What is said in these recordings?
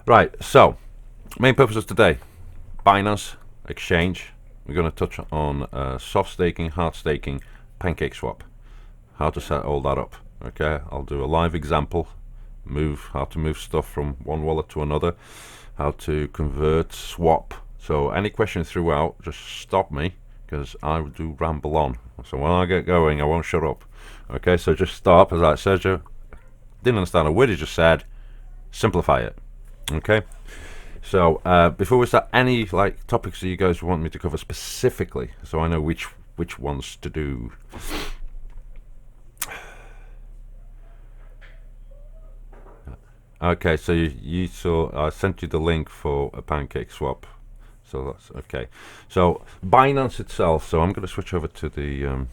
Right, so main purpose of today, Binance Exchange. We're going to touch on soft staking, hard staking, PancakeSwap, how to set all that up. Okay, I'll do a live example, how to move stuff from one wallet to another, how to convert, swap. So any questions throughout, just stop me, because I do ramble on. So when I get going, I won't shut up. Okay, so just stop. As I said, you didn't understand a word you just said, simplify it. Okay, so before we start, any like topics that you guys want me to cover specifically, so I know which ones to do. Okay, so you saw I sent you the link for a PancakeSwap, so that's okay. So Binance itself, so I'm going to switch over to the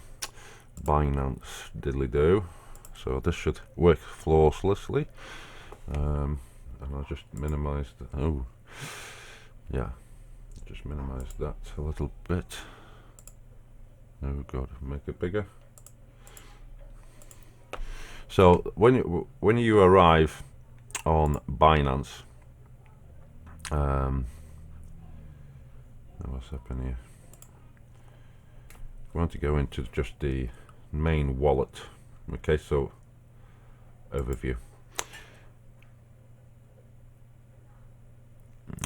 Binance diddly do. So this should work flawlessly. And I'll just minimize the, oh yeah, just minimize that a little bit. Oh god, make it bigger. So when you arrive on Binance, what's happening here? We want to go into just the main wallet. Okay, so overview.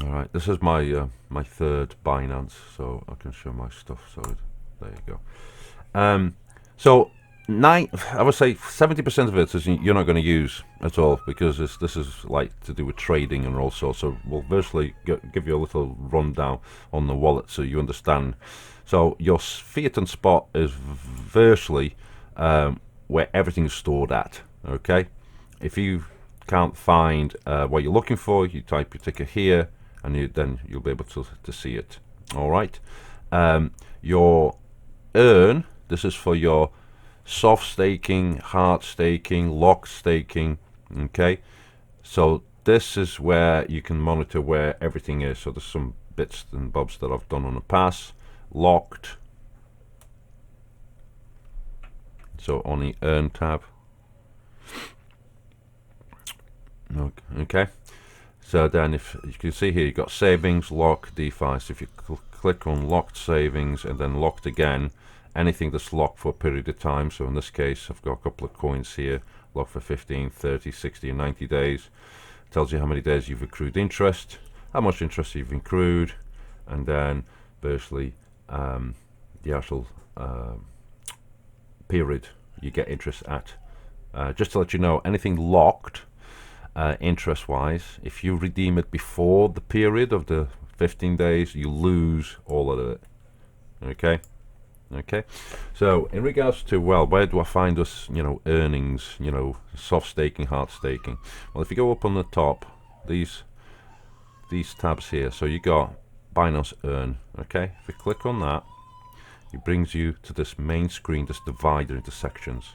All right, this is my my third Binance, so I can show my stuff. So there you go. So I would say 70% of it is you're not going to use at all, because this is like to do with trading and all sorts. So we'll virtually give you a little rundown on the wallet so you understand. So your fiat and spot is virtually where everything's stored at. Okay, if you can't find what you're looking for, you type your ticker here, and then you'll be able to see it. All right, your earn, this is for your soft staking, hard staking, locked staking. Okay, so this is where you can monitor where everything is. So there's some bits and bobs that I've done on the past. Locked, so on the earn tab. Okay, so then if you can see here, you've got savings, lock, DeFi. So if you click on locked savings and then locked again, anything that's locked for a period of time. So in this case, I've got a couple of coins here, locked for 15, 30, 60 and 90 days. Tells you how many days you've accrued interest, how much interest you've accrued, and then virtually the actual period you get interest at. Just to let you know, anything locked interest wise, if you redeem it before the period of the 15 days, you lose all of it. Okay, so in regards to, well, where do I find us, earnings, soft staking, hard staking? Well, if you go up on the top, these tabs here, so you got Binance Earn. Okay, if you click on that, it brings you to this main screen that's divided into sections.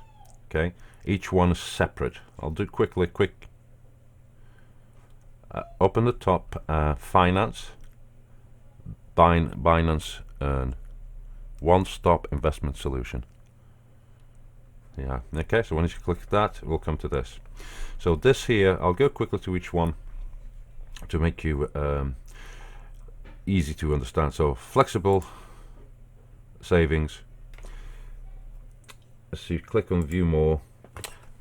Okay, each one is separate. I'll do quick up on the top, finance, Binance Earn, one-stop investment solution. Yeah, okay, so when you click that, we'll come to this. So this here, I'll go quickly to each one to make you easy to understand. So flexible savings, so you click on view more,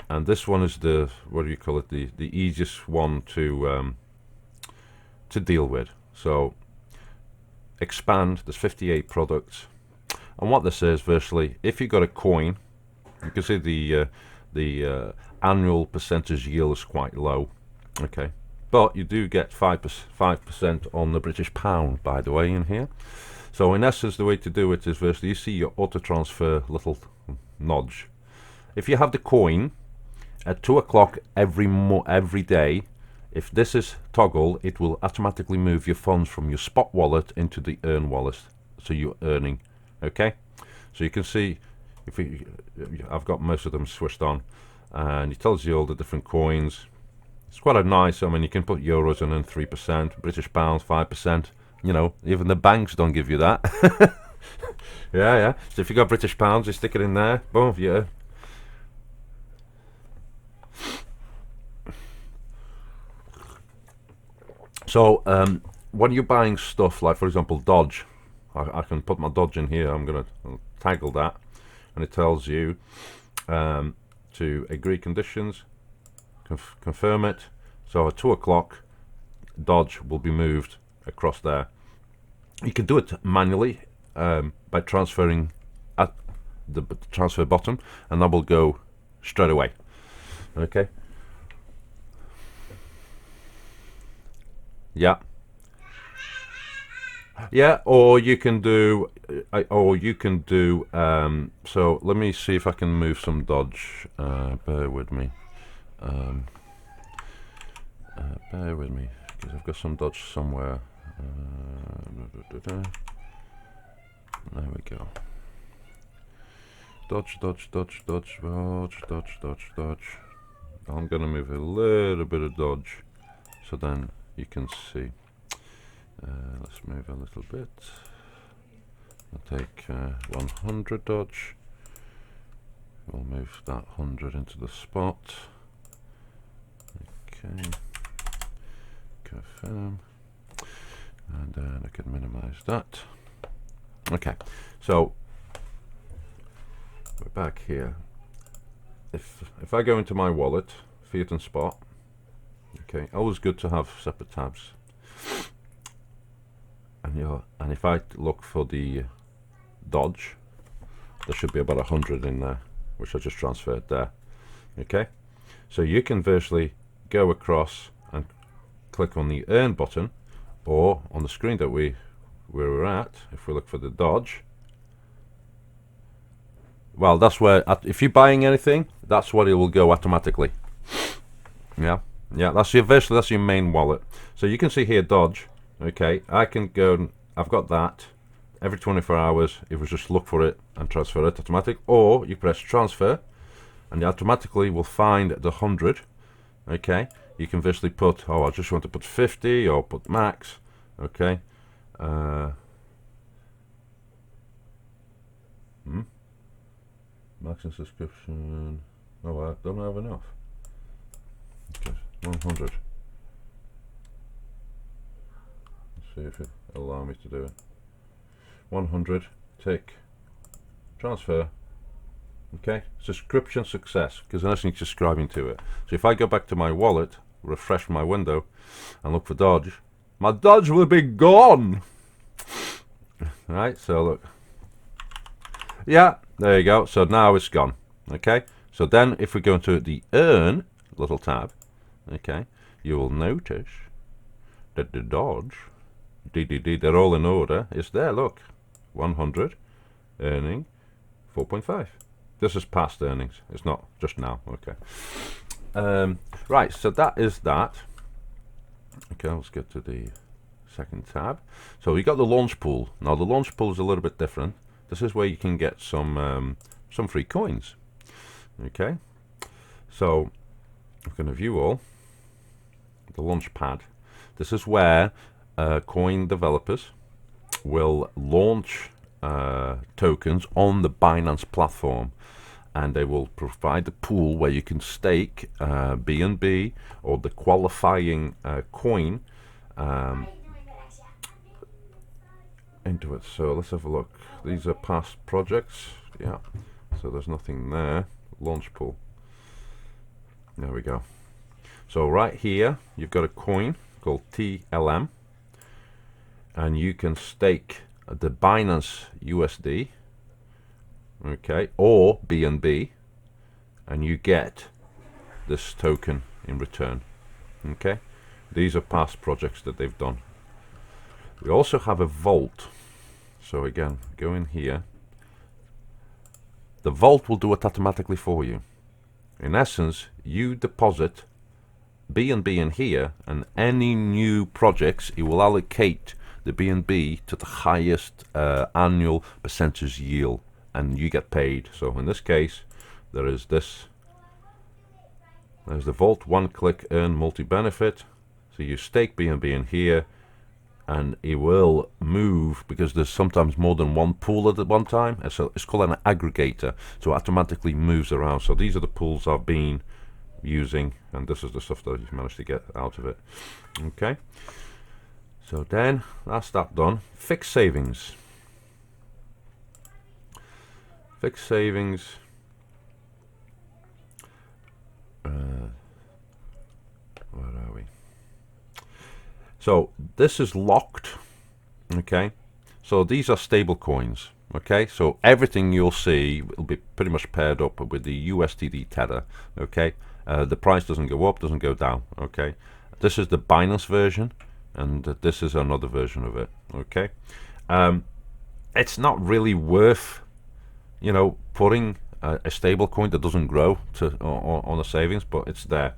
and this one is the, what do you call it, the easiest one to deal with. So expand, there's 58 products, and what this is virtually, if you got a coin, you can see the annual percentage yield is quite low. Okay, but you do get 5% on the British pound, by the way, in here. So in essence, the way to do it is virtually, you see your auto transfer little nudge. If you have the coin at 2 o'clock every day, if this is toggle, it will automatically move your funds from your spot wallet into the earn wallet, so you're earning. Okay, so you can see, I've got most of them switched on, and it tells you all the different coins. It's quite a nice, I mean, you can put euros in and 3%, British pounds 5%. Even the banks don't give you that. yeah. So if you got British pounds, you stick it in there, boom, yeah. So when you're buying stuff like, for example, Dodge, I can put my Dodge in here. I'm going to toggle that, and it tells you to agree conditions, confirm it. So at 2 o'clock, Dodge will be moved across there. You can do it manually by transferring at the transfer button, and that will go straight away. Okay. Yeah. Yeah, or you can do, so let me see if I can move some Dodge. Bear with me. Bear with me, because I've got some Dodge somewhere. There we go. Dodge. I'm going to move a little bit of Dodge, so then you can see. Let's move a little bit. I'll take 100 Dodge. We'll move that 100 into the spot. Okay. Confirm. And then I can minimize that. Okay. So we're back here. If I go into my wallet, fiat and spot. Okay. Always good to have separate tabs. And if I look for the Dodge, there should be about 100 in there, which I just transferred there. Okay, so you can virtually go across and click on the earn button, or on the screen that we were at, if we look for the Dodge, well, that's where, if you're buying anything, that's what it will go automatically. Yeah, that's your virtually, that's your main wallet. So you can see here Dodge. Okay, I can go, I've got that. Every 24 hours, it will just look for it and transfer it automatic. Or you press transfer, and it automatically will find the 100. Okay, you can virtually put, I just want to put 50 or put max. Okay. Max and subscription. Oh, I don't have enough. Okay, 100. See if it will allow me to do it. 100, tick, transfer. Okay, subscription success, because nothing's subscribing to it. So if I go back to my wallet, refresh my window, and look for Dodge, my Dodge will be gone. Right, so look. Yeah, there you go. So now it's gone. Okay, so then if we go into the earn little tab, okay, you will notice that the Dodge, they're all in order. It's there, look. 100, earning 4.5. This is past earnings. It's not just now. Okay. Right, so that is that. Okay, let's get to the second tab. So we got the Launchpool. Now the Launchpool is a little bit different. This is where you can get some free coins. Okay. So I'm going to view all. The Launchpad. This is where coin developers will launch tokens on the Binance platform, and they will provide a pool where you can stake BNB or the qualifying coin into it. So let's have a look. These are past projects. Yeah, so there's nothing there. Launchpool. There we go. So right here you've got a coin called TLM, and you can stake the Binance USD, okay, or BNB, and you get this token in return. Okay, these are past projects that they've done. We also have a vault. So again, go in here. The vault will do it automatically for you. In essence, you deposit BNB in here, and any new projects, it will allocate the BNB to the highest annual percentage yield, and you get paid. So in this case, there is this. There's the Vault one-click earn multi-benefit. So you stake BNB in here, and it will move, because there's sometimes more than one pool at one time. And so it's called an aggregator. So it automatically moves around. So these are the pools I've been using, and this is the stuff that you've managed to get out of it. Okay. So then that's that done. Fixed savings. Fixed savings. Where are we? So this is locked. Okay. So these are stable coins. Okay. So everything you'll see will be pretty much paired up with the USDT tether. Okay. The price doesn't go up, doesn't go down. Okay. This is the Binance version, and this is another version of it. Okay. It's not really worth, you know, putting a stable coin that doesn't grow to on the savings, but it's there.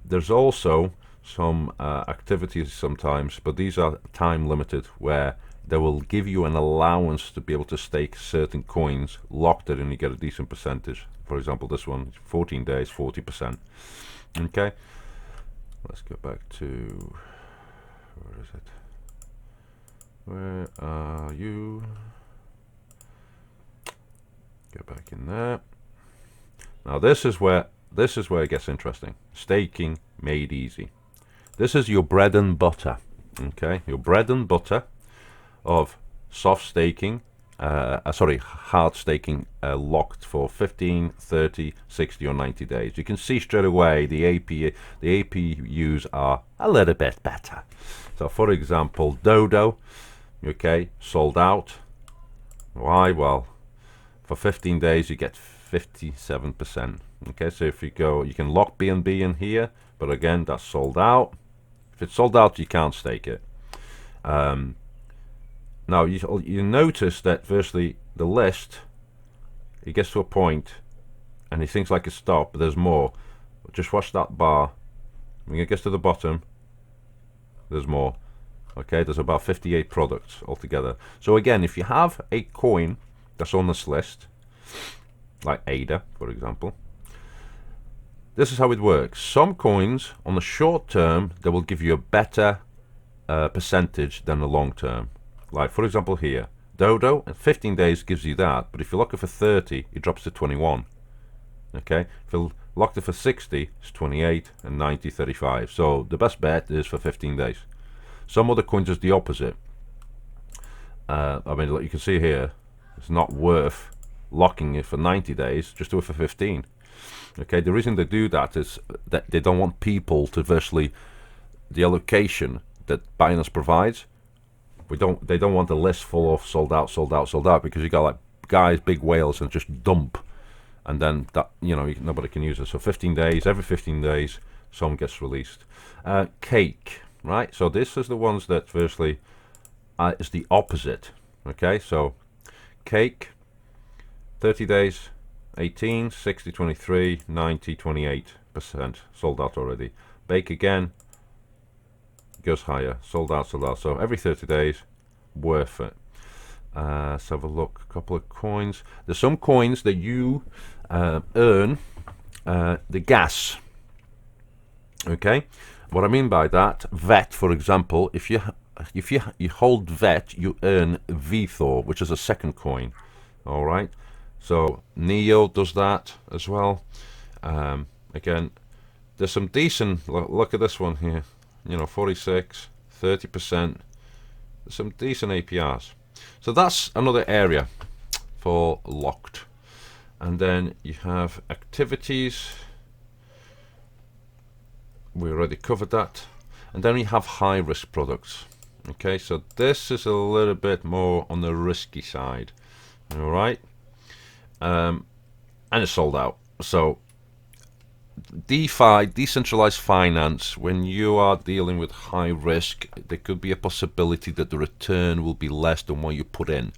There's also some activities sometimes, but these are time limited, where they will give you an allowance to be able to stake certain coins, locked it, and you get a decent percentage. For example, this one, 14 days, 40%. Okay, let's go back to, where is it? Where are you? Go back in there. Now this is where it gets interesting. Staking made easy. This is your bread and butter. Okay, your bread and butter of soft staking, hard staking, locked for 15, 30, 60 or 90 days. You can see straight away the APUs are a little bit better. So for example, Dodo, okay, sold out. Why? Well, for 15 days you get 57%. Okay, so if you go, you can lock BNB in here, but again, that's sold out. If it's sold out, you can't stake it. Now you notice that firstly the list, it gets to a point and it thinks like it's stopped, but there's more. Just watch that bar. When it gets to the bottom, there's more. Okay, there's about 58 products altogether. So again, if you have a coin that's on this list, like ADA, for example, this is how it works. Some coins on the short term, they will give you a better percentage than the long term. Like for example here, Dodo at 15 days gives you that, but if you lock it for 30, it drops to 21. Okay, if you locked it for 60, it's 28, and 90, 35. So the best bet is for 15 days. Some other coins is the opposite. I mean, like you can see here, it's not worth locking it for 90 days, just do it for 15. Okay, the reason they do that is that they don't want people to virtually, the allocation that Binance provides, they don't want the list full of sold out, sold out, sold out, because you got like guys, big whales, and just dump, and then that, you know, nobody can use it. So 15 days, every 15 days some gets released. Cake, right? So this is the ones that virtually is the opposite. Okay, so Cake, 30 days, 18, 60, 23, 90, 28% sold out already. Bake again, goes higher, sold out, sold out. So every 30 days, worth it. Let's have a look. A couple of coins. There's some coins that you earn the gas. Okay, what I mean by that, VET, for example, if you hold VET, you earn VTHOR, which is a second coin. All right. So Neo does that as well. Again, there's some decent. Look at this one here. You know, 46, 30%. Some decent APRs. So that's another area for locked. And then you have activities. We already covered that. And then we have high risk products. Okay, so this is a little bit more on the risky side. All right. And it's sold out. So DeFi, decentralized finance, when you are dealing with high risk, there could be a possibility that the return will be less than what you put in.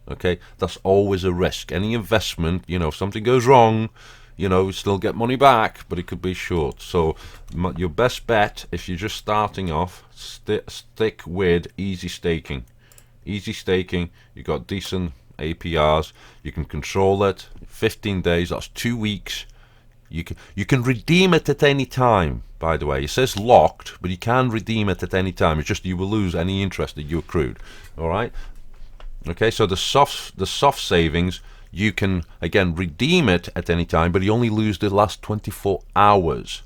Okay, that's always a risk. Any investment, you know, if something goes wrong, you know, you still get money back, but it could be short. So your best bet, if you're just starting off, stick with easy staking. Easy staking, you got decent APRs, you can control it. 15 days, that's 2 weeks. You can redeem it at any time, by the way. It says locked, but you can redeem it at any time. It's just you will lose any interest that you accrued. All right. Okay, so the soft savings, you can again redeem it at any time, but you only lose the last 24 hours.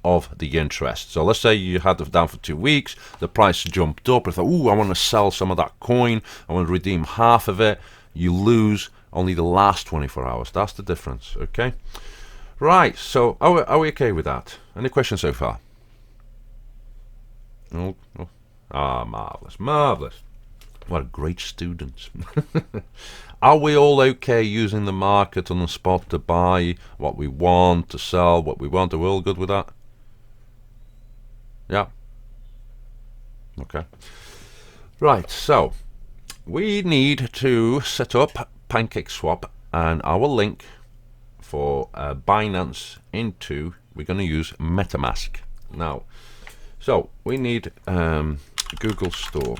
of the interest. So let's say you had it down for 2 weeks, the price jumped up, and thought, ooh, I want to sell some of that coin, I want to redeem half of it. You lose only the last 24 hours. That's the difference, okay? Right, so are we okay with that? Any questions so far? Oh. Ah, marvelous, marvelous. What a great student. Are we all okay using the market on the spot to buy what we want, to sell what we want? Are we all good with that? Yeah. Okay. Right, so we need to set up PancakeSwap, and our link for Binance into, we're going to use Metamask. Now, so we need Google Store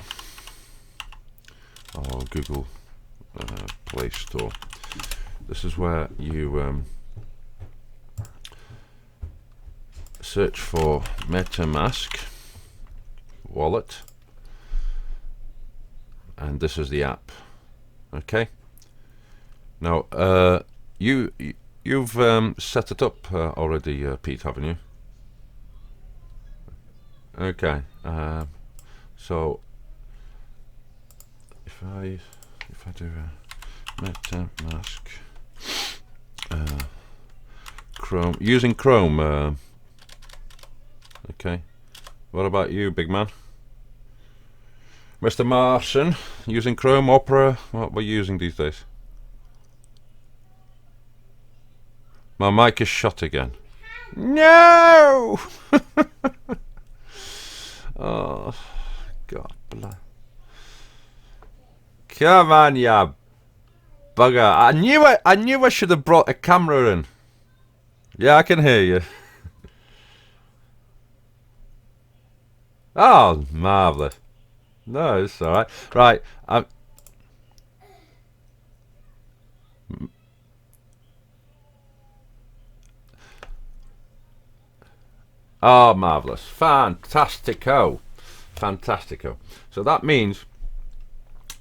or Google Play Store. This is where you search for Metamask wallet, and this is the app. Okay. Now you've set it up already, Pete, haven't you? Okay. So if I do Metamask Chrome, using Chrome. Okay. What about you, big man? Mr. Martian, using Chrome, Opera, what we're using these days? My mic is shut again. No! Oh, God bless. Come on, ya bugger. I knew I should have brought a camera in. Yeah, I can hear you. Oh, marvellous. No, it's alright. Right. Oh, marvellous. Fantastico. Fantastico. So that means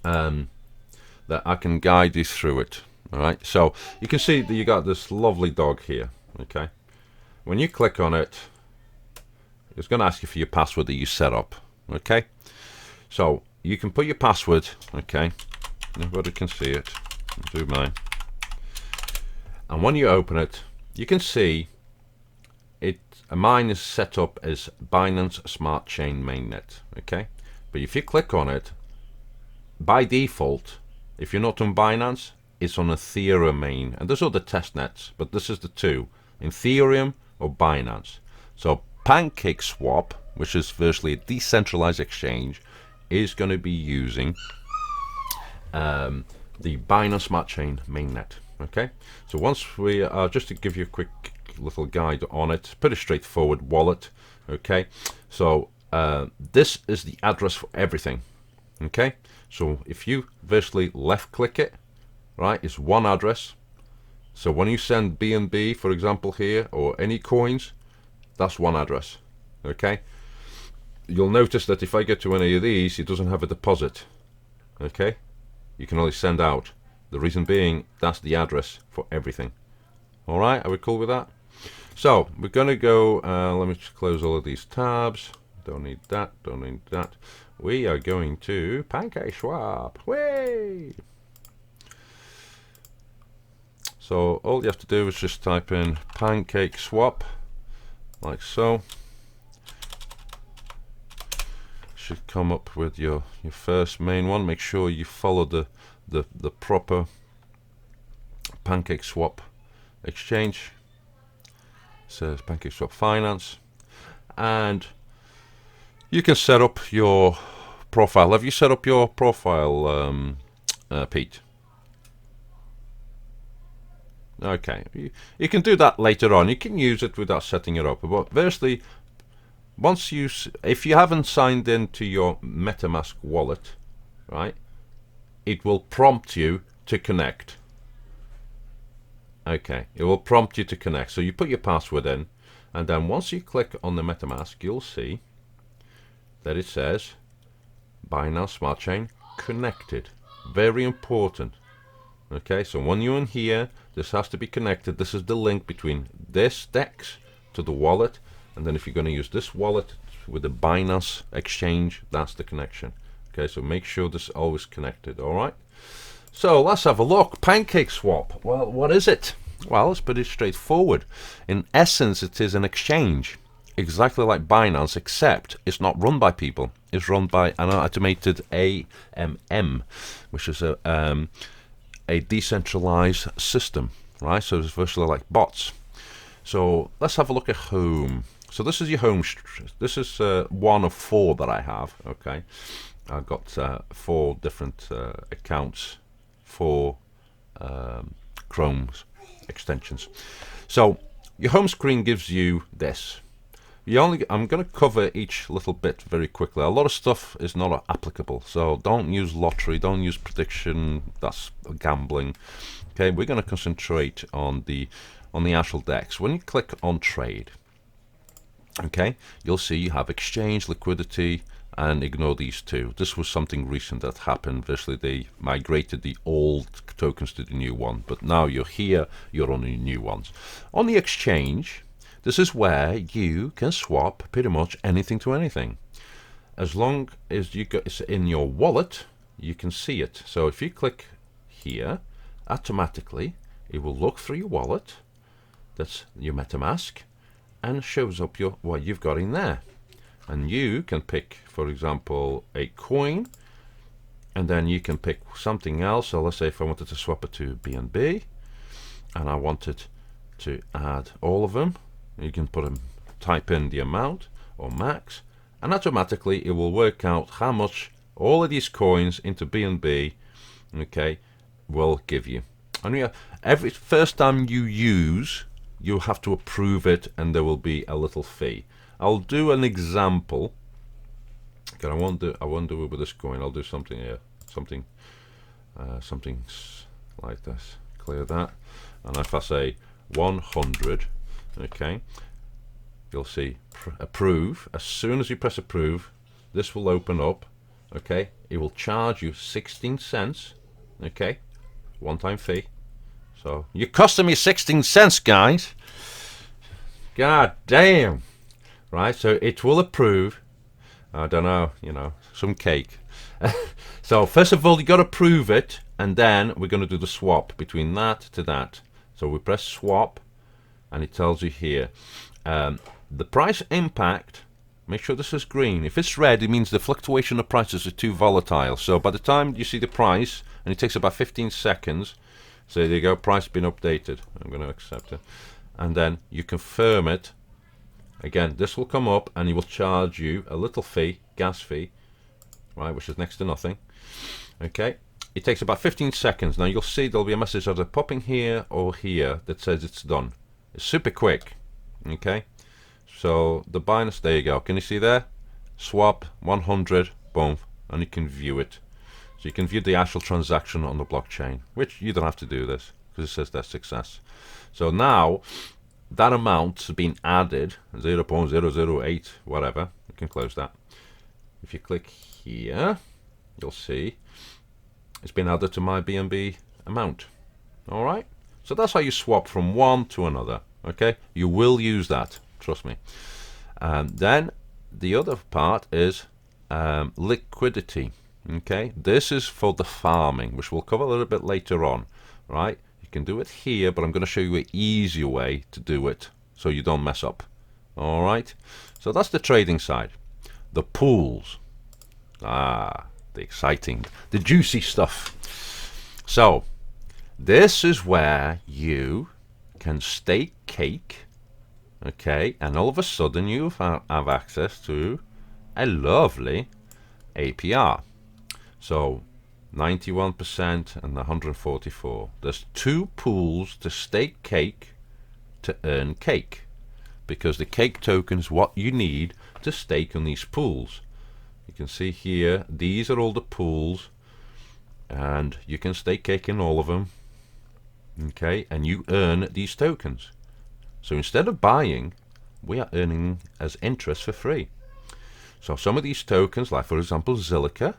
that I can guide you through it. Alright. So you can see that you got this lovely dog here. Okay. When you click on it, it's going to ask you for your password that you set up. Okay. So you can put your password. Okay. Nobody can see it. I'll do mine. And when you open it, you can see mine is set up as Binance Smart Chain Mainnet. Okay. But if you click on it, by default, if you're not on Binance, it's on Ethereum main. And there's other test nets, but this is the two: Ethereum or Binance. So PancakeSwap, which is virtually a decentralized exchange, is going to be using the Binance Smart Chain mainnet. Okay, so once we just to give you a quick little guide on it, pretty straightforward wallet. Okay, so this is the address for everything. Okay, so if you virtually left click it, right, it's one address. So when you send BNB, for example, here, or any coins, that's one address. Okay, you'll notice that if I get to any of these, it doesn't have a deposit. Okay, you can only send out. The reason being, that's the address for everything. All right, are we cool with that? So we're going to go, let me just close all of these tabs. Don't need that, don't need that. We are going to PancakeSwap. Way! So all you have to do is just type in PancakeSwap, like so. Should come up with your first main one. Make sure you follow the proper PancakeSwap exchange. It says PancakeSwap Finance, and you can set up your profile. Have you set up your profile, Pete? Okay, you can do that later on. You can use it without setting it up. But firstly, if you haven't signed into your Metamask wallet, right, it will prompt you to connect. Okay, it will prompt you to connect. So you put your password in, and then once you click on the Metamask, you'll see that it says Binance Smart Chain connected. Very important. Okay, so when you're in here, this has to be connected. This is the link between this DEX to the wallet, and then if you're going to use this wallet with the Binance Exchange, that's the connection. Okay, so make sure this is always connected. All right. So let's have a look. PancakeSwap. Well, what is it? Well, it's pretty straightforward. In essence, it is an exchange, exactly like Binance, except it's not run by people. It's run by an automated AMM, which is a decentralized system, right? So it's virtually like bots. So let's have a look at home. So this is your home. This is one of 4 that I have. Okay, I've got 4 different accounts for Chrome's extensions. So your home screen gives you this. I'm going to cover each little bit very quickly. A lot of stuff is not applicable, so don't use lottery, don't use prediction. That's gambling. Okay, we're going to concentrate on the actual DEX. When you click on trade, okay, you'll see you have exchange, liquidity, and ignore these 2. This was something recent that happened. Virtually they migrated the old tokens to the new one, but now you're here, you're on the new ones. On the exchange, this is where you can swap pretty much anything to anything. As long as you got it's in your wallet, you can see it. So if you click here, automatically it will look through your wallet, that's your Metamask, and shows up what you've got in there. And you can pick, for example, a coin, and then you can pick something else. So let's say if I wanted to swap it to BNB, and I wanted to add all of them, you can type in the amount or max, and automatically it will work out how much all of these coins into BNB, okay, will give you. And every first time you use, you have to approve it, and there will be a little fee. I'll do an example. Okay, I won't do it with this coin. I'll do something here, something like this. Clear that, and if I say 100, okay, you'll see approve. As soon as you press approve, this will open up. Okay, it will charge you 16 cents. Okay, one-time fee. So you're costing me 16 cents, guys. God damn. Right, so it will approve. I don't know, some cake. So first of all, you got to approve it, and then we're going to do the swap between that to that. So we press swap, and it tells you here the price impact. Make sure this is green. If it's red, it means the fluctuation of prices are too volatile. So by the time you see the price, and it takes about 15 seconds, so there you go, price been updated. I'm going to accept it, and then you confirm it. Again, this will come up, and it will charge you a little fee, gas fee, right, which is next to nothing. Okay, it takes about 15 seconds. Now you'll see there'll be a message either popping here or here that says it's done. It's super quick. Okay, so the Binance, there you go. Can you see there? Swap 100, boom, and you can view it. So you can view the actual transaction on the blockchain, which you don't have to do this because it says that's success. So now that amount's been added, 0.008, whatever. You can close that. If you click here, you'll see it's been added to my BNB amount. All right. So that's how you swap from one to another. Okay. You will use that. Trust me. Then the other part is liquidity. Okay. This is for the farming, which we'll cover a little bit later on. Right. You can do it here, but I'm going to show you an easier way to do it so you don't mess up. All right. So that's the trading side. The pools. The exciting, the juicy stuff. So this is where you can stake cake, okay, and all of a sudden you have access to a lovely APR. So 91% and 144. There's two pools to stake cake to earn cake, because the cake token is what you need to stake on these pools. You can see here, these are all the pools, and you can stake cake in all of them. Okay, and you earn these tokens. So instead of buying, we are earning as interest for free. So some of these tokens, like for example Zilliqa,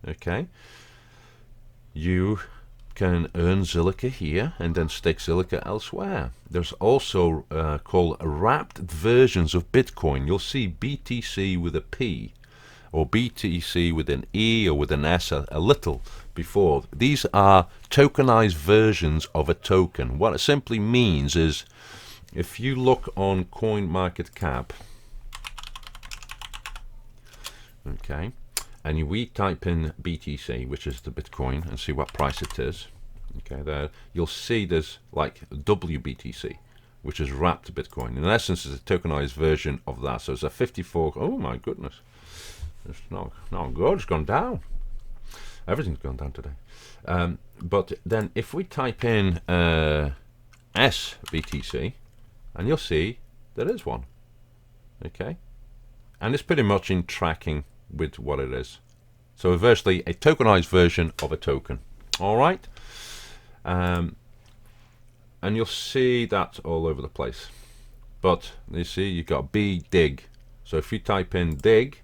okay, you can earn Zilliqa here and then stake Zilliqa elsewhere. There's also called wrapped versions of Bitcoin. You'll see BTC with a P or BTC with an E or with an S a little before. These are tokenized versions of a token. What it simply means is, if you look on CoinMarketCap, okay, and we type in BTC, which is the Bitcoin, and see what price it is, okay, there you'll see there's like WBTC, which is wrapped Bitcoin. In essence, it's a tokenized version of that. So it's a 54. Oh my goodness, it's not good. It's gone down. Everything's gone down today. But then if we type in SBTC, and you'll see there is one, okay, and it's pretty much in tracking with what it is. So virtually a tokenized version of a token. All right, and you'll see that all over the place. But you see you got BDIG. So if you type in DIG,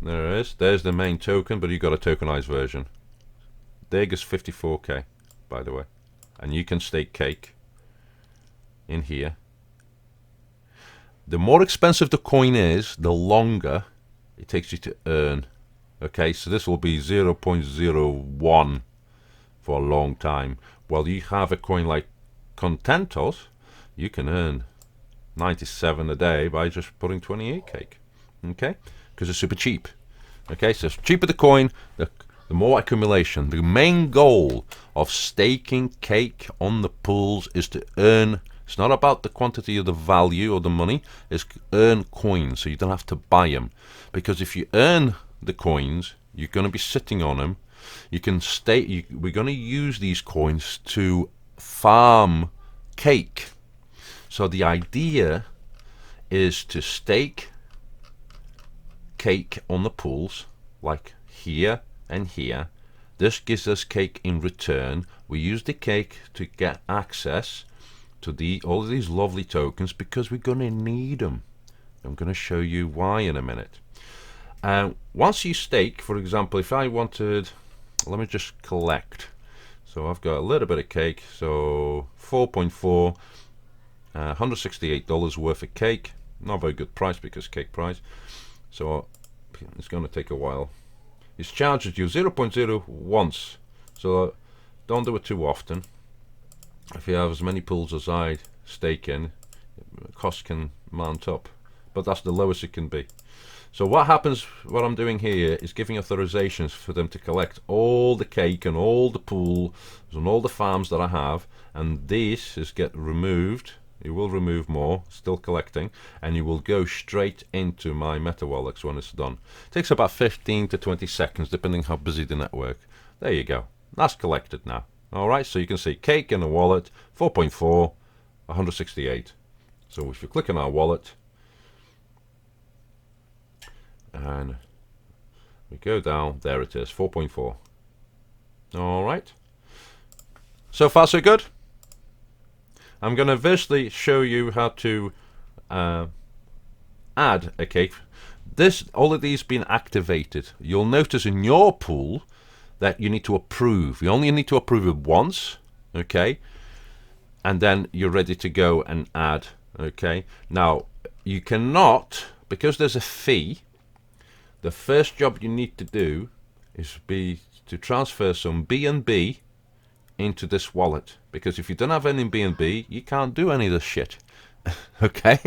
there it is. There's the main token, but you got a tokenized version. DIG is 54k, by the way, and you can stake cake in here. The more expensive the coin is, the longer it takes you to earn. Okay, so this will be 0.01 for a long time. While you have a coin like Contentos, you can earn 97 a day by just putting 28 cake. Okay, because it's super cheap. Okay, so the cheaper the coin, the more accumulation. The main goal of staking cake on the pools is to earn. It's not about the quantity of the value or the money. It's earn coins, so you don't have to buy them. Because if you earn the coins, you're going to be sitting on them. You can stake. We're going to use these coins to farm cake. So the idea is to stake cake on the pools, like here and here. This gives us cake in return. We use the cake to get access to all of these lovely tokens because we're going to need them. I'm going to show you why in a minute. Once you stake, for example, if I wanted, let me just collect. So I've got a little bit of cake, so 4.4, $168 worth of cake. Not a very good price because cake price. So it's going to take a while. It charges you 0.0 once, so don't do it too often. If you have as many pools as I stake in, cost can mount up, but that's the lowest it can be. So what happens, what I'm doing here is giving authorizations for them to collect all the cake and all the pools and all the farms that I have, and this is get removed. You will remove more, still collecting, and you will go straight into my Metawallets when it's done. It takes about 15 to 20 seconds depending how busy the network. There you go, that's collected now. Alright, so you can see cake in the wallet, 4.4, 168. So if you click on our wallet and we go down, there it is, 4.4. Alright, so far so good. I'm going to visually show you how to add a cake. All of these been activated. You'll notice in your pool that you need to approve. You only need to approve it once, okay, and then you're ready to go and add. Okay, now you cannot, because there's a fee. The first job you need to do is to transfer some BNB into this wallet, because if you don't have any BNB, you can't do any of this shit. Okay,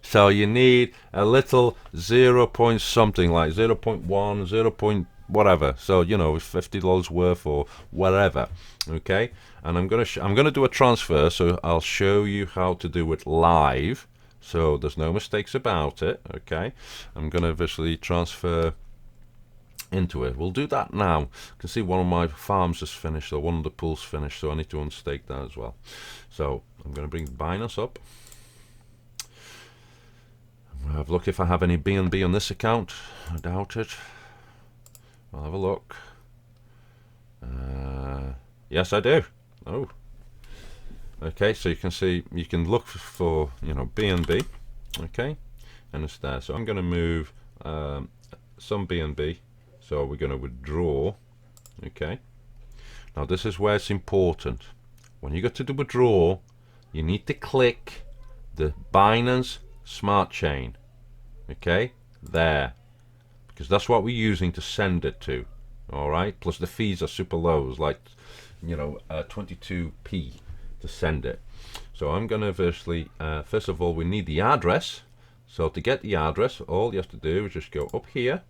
so you need a little 0 point something, like 0.1, 0 point whatever, so you know, $50 worth or whatever. Okay, and I'm gonna do a transfer, so I'll show you how to do it live, so there's no mistakes about it. Okay, I'm gonna visually transfer into it. We'll do that now. You can see one of my farms is finished, or one of the pools finished, so I need to unstake that as well. So I'm going to bring Binance up. I'm going to have a look if I have any BNB on this account. I doubt it. I'll have a look. Yes, I do. Oh, okay, so you can see, you can look for, you know, BNB. Okay, and it's there. So I'm going to move some BNB. So we're going to withdraw Okay. Now this is where it's important. When you go to the withdraw, you need to click the Binance Smart Chain. Okay, there, because that's what we're using to send it to. All right. Plus the fees are super low, it's like 22p to send it. So I'm going to firstly, first of all, we need the address. So to get the address, all you have to do is just go up here.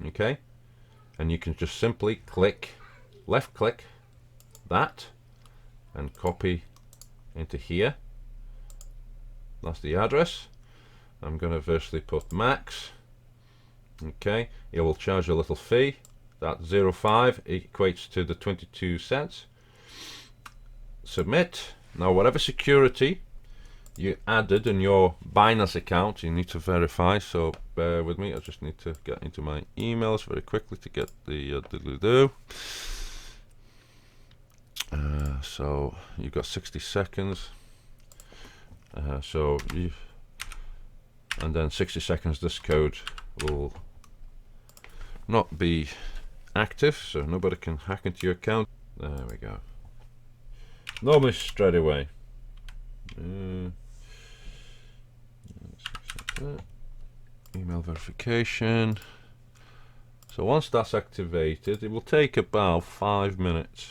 Okay, and you can just simply click, left click that, and copy into here. That's the address. I'm going to firstly put max. Okay, it will charge a little fee. That 0.5 equates to the 22 cents. Submit. Now whatever security you added in your Binance account, you need to verify, so bear with me. I just need to get into my emails very quickly to get the so you've got 60 seconds, and then 60 seconds this code will not be active, so nobody can hack into your account. There we go. No miss straight away. Email verification. So once that's activated, it will take about 5 minutes.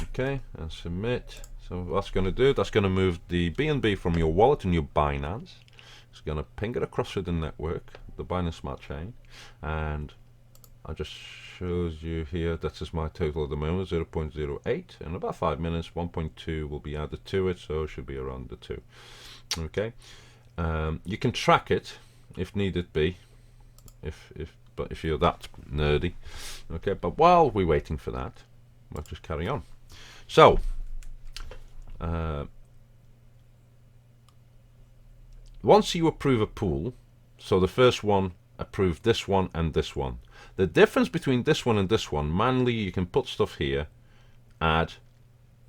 Okay, and submit. So what that's going to do, that's going to move the BNB from your wallet and your Binance. It's going to ping it across to the network, the Binance Smart Chain, and I just shows you here that is my total at the moment, 0.08. In about 5 minutes, 1.2 will be added to it, so it should be around the 2. Okay, you can track it if needed be, but if you're that nerdy. Okay, but while we're waiting for that, we'll just carry on. So once you approve a pool, so the first one approved this one and this one. The difference between this one and this one, manually you can put stuff here, add,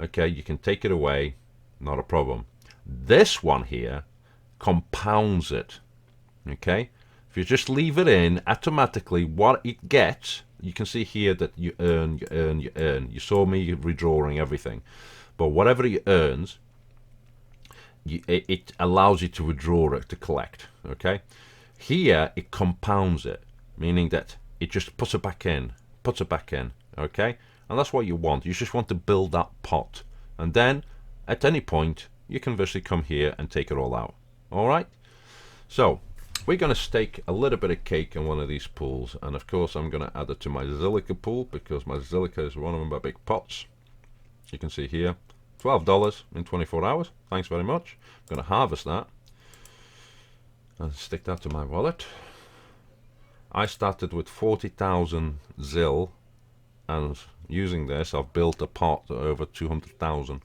okay, you can take it away, not a problem. This one here compounds it, okay? If you just leave it in, automatically what it gets, you can see here that you earn, you earn, you earn. You saw me redrawing everything. But whatever it earns, it allows you to withdraw it, to collect, okay? Here, it compounds it, meaning that it just puts it back in, okay? And that's what you want. You just want to build that pot. And then, at any point, you can virtually come here and take it all out, all right? So, we're going to stake a little bit of cake in one of these pools. And, of course, I'm going to add it to my Zilliqa pool because my Zilliqa is one of my big pots. You can see here, $12 in 24 hours. Thanks very much. I'm going to harvest that and stick that to my wallet. I started with 40,000 ZIL, and using this I've built a pot over 200,000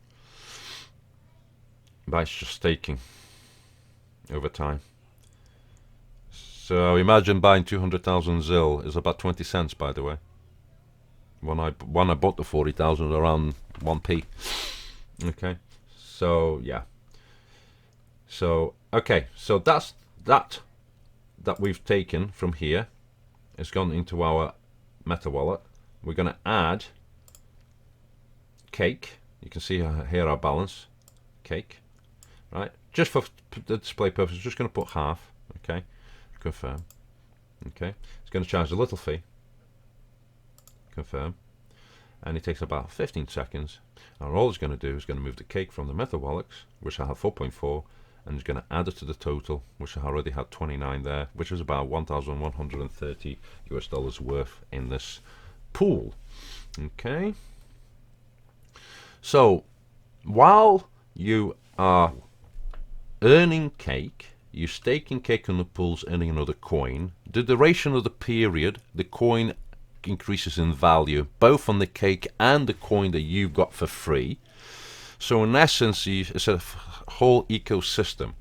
by just staking over time. So imagine buying 200,000 ZIL is about 20 cents, by the way. When I bought the 40,000, around 1p. Okay, so yeah. So okay, so that's that we've taken from here. It's gone into our Meta wallet. We're going to add cake. You can see here our balance, cake, right? Just for the display purposes, just going to put half. Okay, confirm. Okay, it's going to charge a little fee. Confirm, and it takes about 15 seconds. And all it's going to do is going to move the cake from the Meta wallets, which I have 4.4. and it's going to add it to the total, which I already had 29 there, which is about 1,130 US dollars worth in this pool. Okay, so while you are earning cake, you're staking cake on the pools, earning another coin. The duration of the period, the coin increases in value, both on the cake and the coin that you got for free. So in essence, it's a whole ecosystem.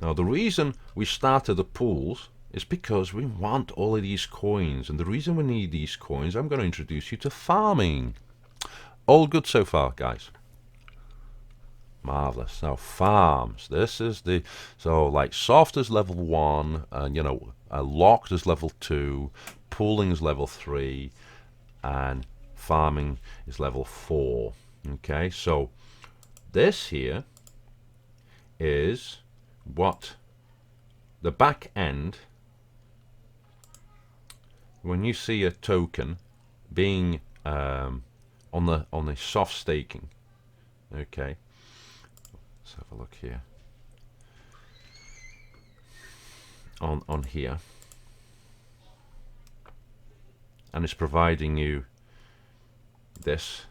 Now the reason we started the pools is because we want all of these coins, and the reason we need these coins, I'm going to introduce you to farming. All good so far, guys? Marvelous. Now farms, this is the, so like soft is level 1, and locked is level 2, pooling is level 3, and farming is level 4. Okay, so this here is what the back end, when you see a token being on the soft staking. Okay, let's have a look here on here, and it's providing you this.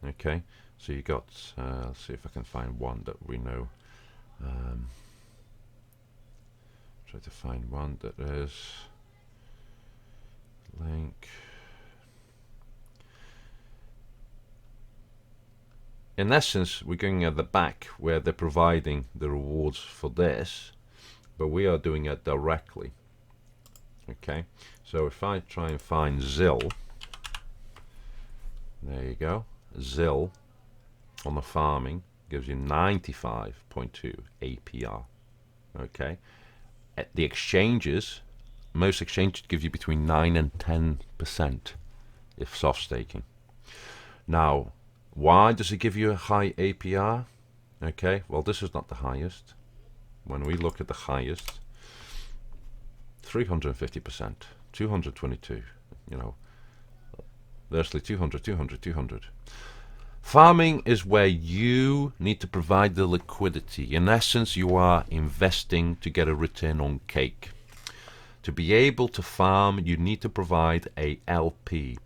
Okay, so you got let's see if I can find one that we know. Try to find one that is link. In essence, we're going at the back where they're providing the rewards for this, but we are doing it directly. Okay, so if I try and find ZIL, there you go, ZIL on the farming gives you 95.2 APR. Okay, at the exchanges, most exchanges give you between 9 and 10% if soft staking. Now, why does it give you a high APR? Okay, well, this is not the highest. When we look at the highest, 350%, 222, you know, there's 200, 200, 200. Farming is where you need to provide the liquidity. In essence, you are investing to get a return on cake. To be able to farm, you need to provide a LP,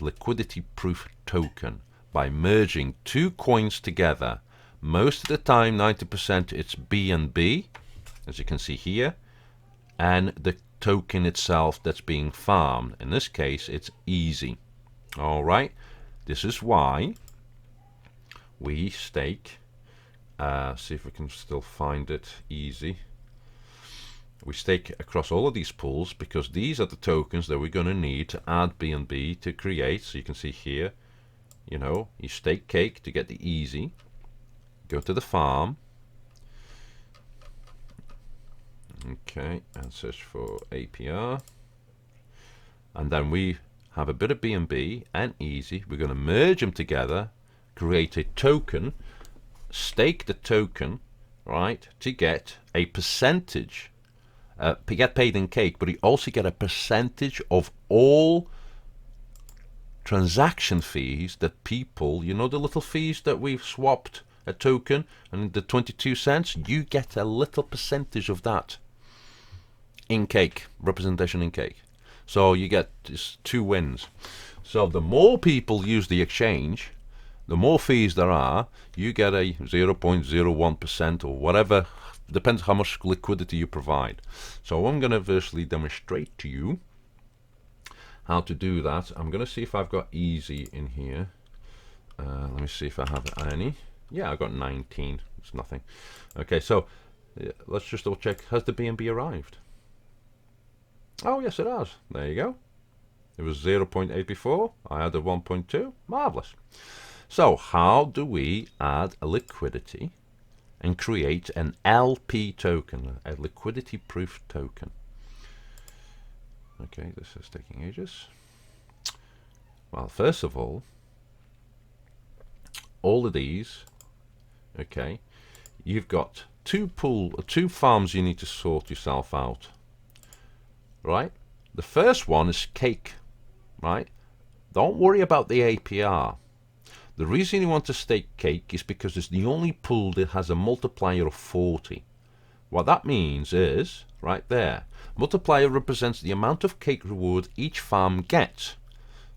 liquidity proof token, by merging two coins together. Most of the time, 90%, it's BNB, as you can see here, and the token itself that's being farmed. In this case, it's easy. All right, this is why we stake. See if we can still find it easy. We stake across all of these pools because these are the tokens that we're going to need to add BNB to create. So you can see here, you know, you stake cake to get the easy. Go to the farm. Okay, and search for APR. And then we have a bit of BNB and easy. We're going to merge them together, create a token, stake the token, right, to get a percentage. Get paid in cake, but you also get a percentage of all transaction fees that people, you know, the little fees that we've swapped a token and the 22 cents, you get a little percentage of that in cake, representation in cake. So you get just 2 wins. So the more people use the exchange, the more fees there are, you get a 0.01% or whatever. Depends how much liquidity you provide. So I'm going to virtually demonstrate to you how to do that. I'm going to see if I've got easy in here. Let me see if I have any. Yeah, I got 19. It's nothing. Okay, so let's just double check. Has the BNB arrived? Oh, yes, it has. There you go. It was 0.8 before. I added 1.2. Marvelous. So how do we add a liquidity and create an LP token, a liquidity proof token? Okay, this is taking ages. Well, first of all of these, okay, you've got two farms you need to sort yourself out, right? The first one is cake, right? Don't worry about the APR. The reason you want to stake cake is because it's the only pool that has a multiplier of 40. What that means is, right there, multiplier represents the amount of cake reward each farm gets.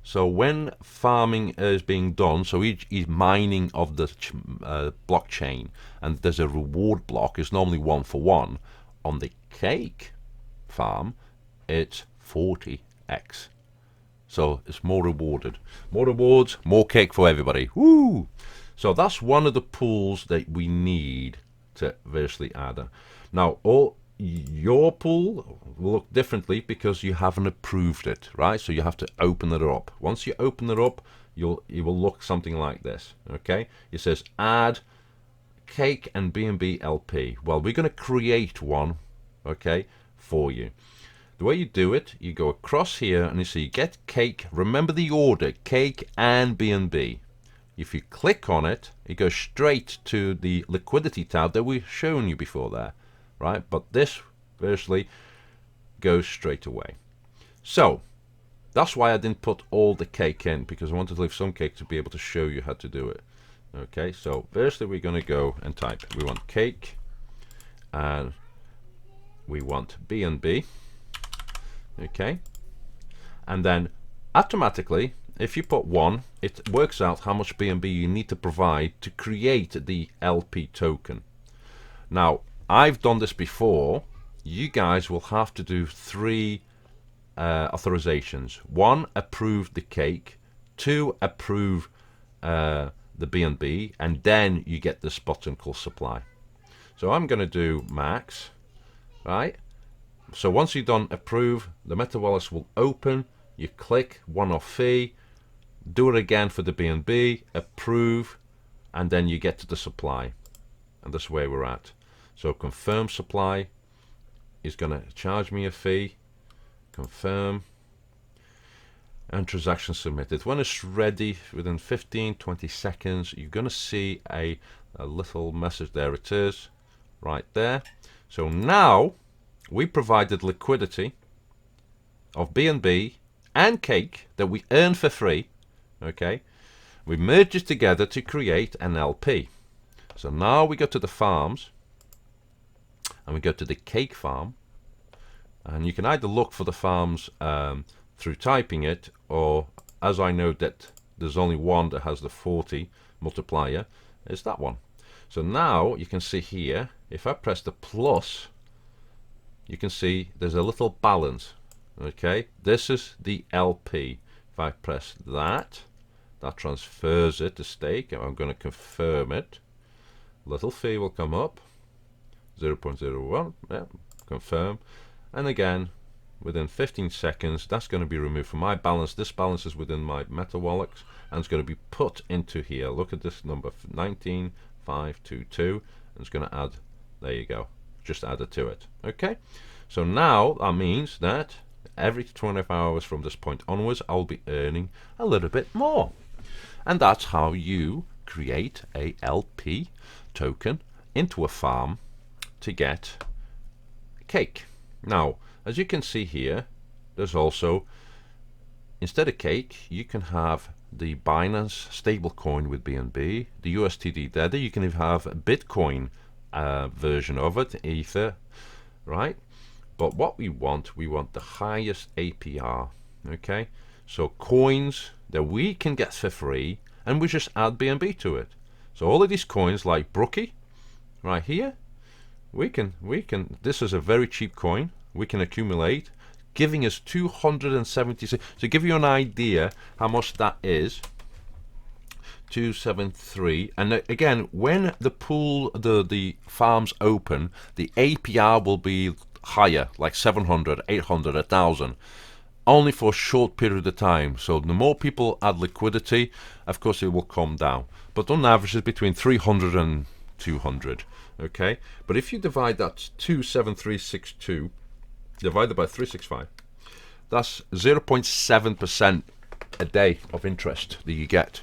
So when farming is being done, so each mining of the blockchain, and there's a reward block, is normally 1 for 1. On the cake farm, it's 40x. So it's more rewarded. More rewards, more cake for everybody. Woo! So that's one of the pools that we need to virtually add. Now, your pool will look differently because you haven't approved it, right? So you have to open it up. Once you open it up, it will look something like this, okay? It says add cake and BNB LP. Well, we're going to create one, okay, for you. The way you do it, you go across here and you see get cake. Remember the order, cake and BNB. If you click on it, it goes straight to the liquidity tab that we've shown you before there, right? But this virtually goes straight away. So that's why I didn't put all the cake in, because I wanted to leave some cake to be able to show you how to do it. Okay, so firstly we're going to go and type, we want cake and we want BNB. Okay, and then automatically, if you put 1, it works out how much BNB you need to provide to create the LP token. Now, I've done this before. You guys will have to do 3 authorizations. 1, approve the cake. 2, approve the BNB, and then you get this button called supply. So I'm going to do max, right? So once you've done approve, the Meta wallets will open. You click one-off fee, do it again for the BNB, approve, and then you get to the supply. And that's where we're at. So confirm supply is going to charge me a fee. Confirm. And transaction submitted. When it's ready, within 15-20 seconds, you're going to see a little message. There it is, right there. So now we provided liquidity of BNB and cake that we earn for free. Okay, we merge it together to create an LP. So now we go to the farms and we go to the cake farm, and you can either look for the farms through typing it, or as I know that there's only one that has the 40 multiplier, it's that one. So now you can see here, if I press the plus, you can see there's a little balance. Okay, this is the LP. If I press that, that transfers it to stake, and I'm going to confirm it. Little fee will come up, 0.01, yeah, confirm, and again within 15 seconds that's going to be removed from my balance. This balance is within my Meta wallet and it's going to be put into here. Look at this number, 19522, and it's going to add, there you go, just add it to it. Okay, so now that means that every 24 hours from this point onwards I'll be earning a little bit more, and that's how you create a LP token into a farm to get cake. Now, as you can see here, there's also, instead of cake, you can have the Binance stablecoin with BNB, the USDT Tether. You can even have a Bitcoin version of it, Ether, right? But what we want the highest APR. Okay, so coins that we can get for free, and we just add BNB to it. So all of these coins like Brookie, right here, we can, this is a very cheap coin, we can accumulate, giving us 276. To give you an idea how much that is, 273. And again, when the pool, the farms open, the APR will be higher, like 700, 800, 1000, only for a short period of time. So the more people add liquidity, of course it will come down, but on average it's between 300 and 200. Okay, but if you divide that 27362 divided by 365, that's 0.7% a day of interest that you get,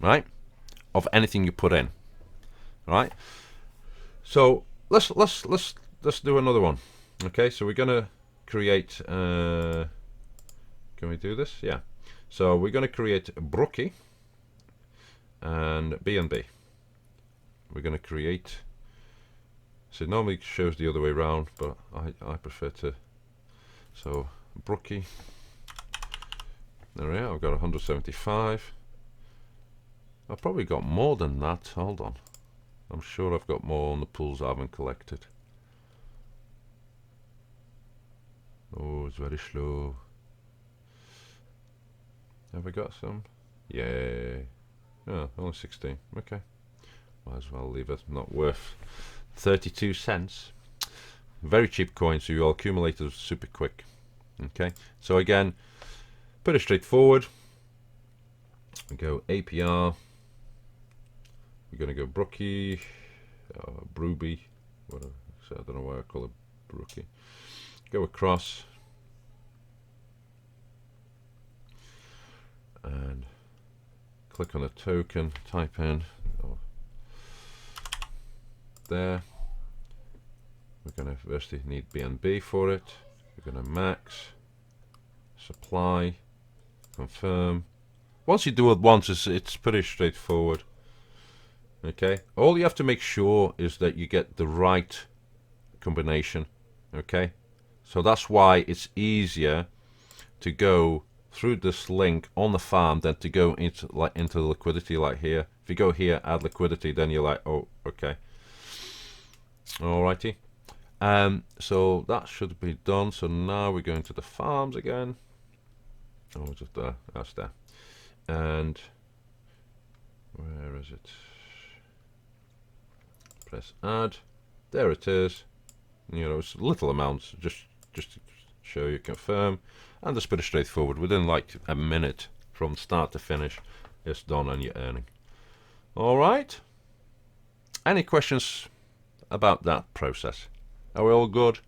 right, of anything you put in, right? So let's do another one. Okay, so we're gonna create, can we do this? Yeah, so we're gonna create Brookie and BNB. We're gonna create, so it normally shows the other way around, but I prefer to. So Brookie, there we are. I've got 175. I've probably got more than that. Hold on, I'm sure I've got more on the pools I haven't collected. Oh, it's very slow. Have we got some? Yay. Oh, only 16. Okay, might as well leave it. Not worth 32 cents. Very cheap coin, so you'll accumulate it super quick. Okay, so again, pretty straightforward. We go APR. We're going to go Brookie, Brooby, whatever. So I don't know why I call it Brookie. Go across, and click on a token, type in there. We're going to firstly need BNB for it. We're going to max, supply, confirm. Once you do it once, it's pretty straightforward. Okay, all you have to make sure is that you get the right combination. Okay, so that's why it's easier to go through this link on the farm than to go into liquidity like here. If you go here, add liquidity, then you're like, oh, okay. Alrighty. So that should be done. So now we're going to the farms again. Oh, just there. That's there. And where is it? Press add. There it is. You know, it's little amounts, just to show you, confirm, and it's pretty straightforward. Within like a minute from start to finish, it's done and you're earning. All right. Any questions about that process? Are we all good?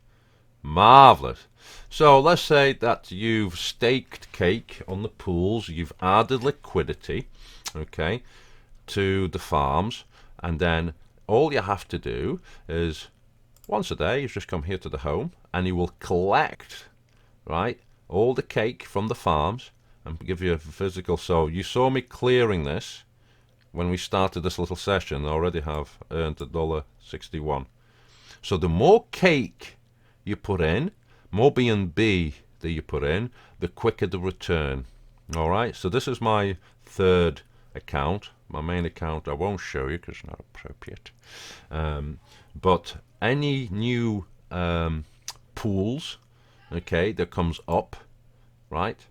Marvelous. So let's say that you've staked cake on the pools, you've added liquidity, okay, to the farms, and then all you have to do is once a day you just come here to the home and you will collect, right, all the cake from the farms and give you a physical. So you saw me clearing this when we started this little session. I already have earned $1.61. So the more cake you put in, more BNB that you put in, the quicker the return. All right, so this is my third account. My main account I won't show you because it's not appropriate. But any new pools, okay, that comes up, right,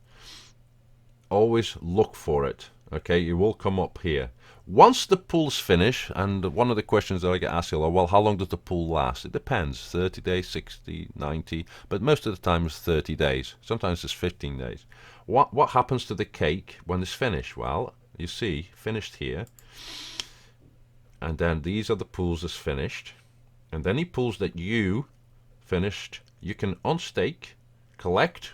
always look for it. Okay, it will come up here. Once the pools finish, and one of the questions that I get asked, well, how long does the pool last? It depends, 30 days, 60, 90, but most of the time it's 30 days. Sometimes it's 15 days. What happens to the cake when it's finished? Well, you see, finished here, and then these are the pools that's finished, and any pools that you finished, you can unstake, collect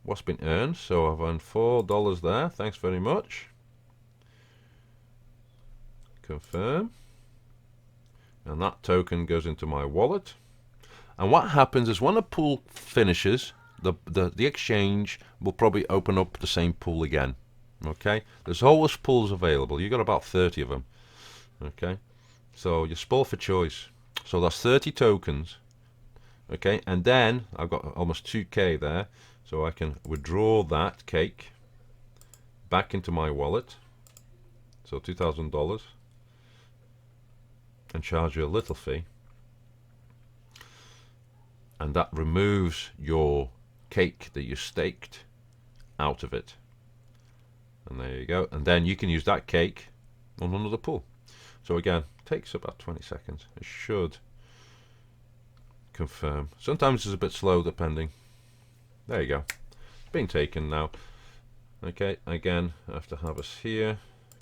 what's been earned. So I've earned $4 there, thanks very much. Confirm, and that token goes into my wallet. And what happens is when a pool finishes, the exchange will probably open up the same pool again. Okay, there's always pools available. You got about 30 of them. Okay, so you spoil for choice. So that's 30 tokens. Okay, and then I've got almost 2k there, so I can withdraw that cake back into my wallet. So $2,000. And charge you a little fee, and that removes your cake that you staked out of it. And there you go, and then you can use that cake on another pool. So again, takes about 20 seconds. It should confirm. Sometimes it's a bit slow depending. There you go, being taken now. Okay, again, I have to have us here,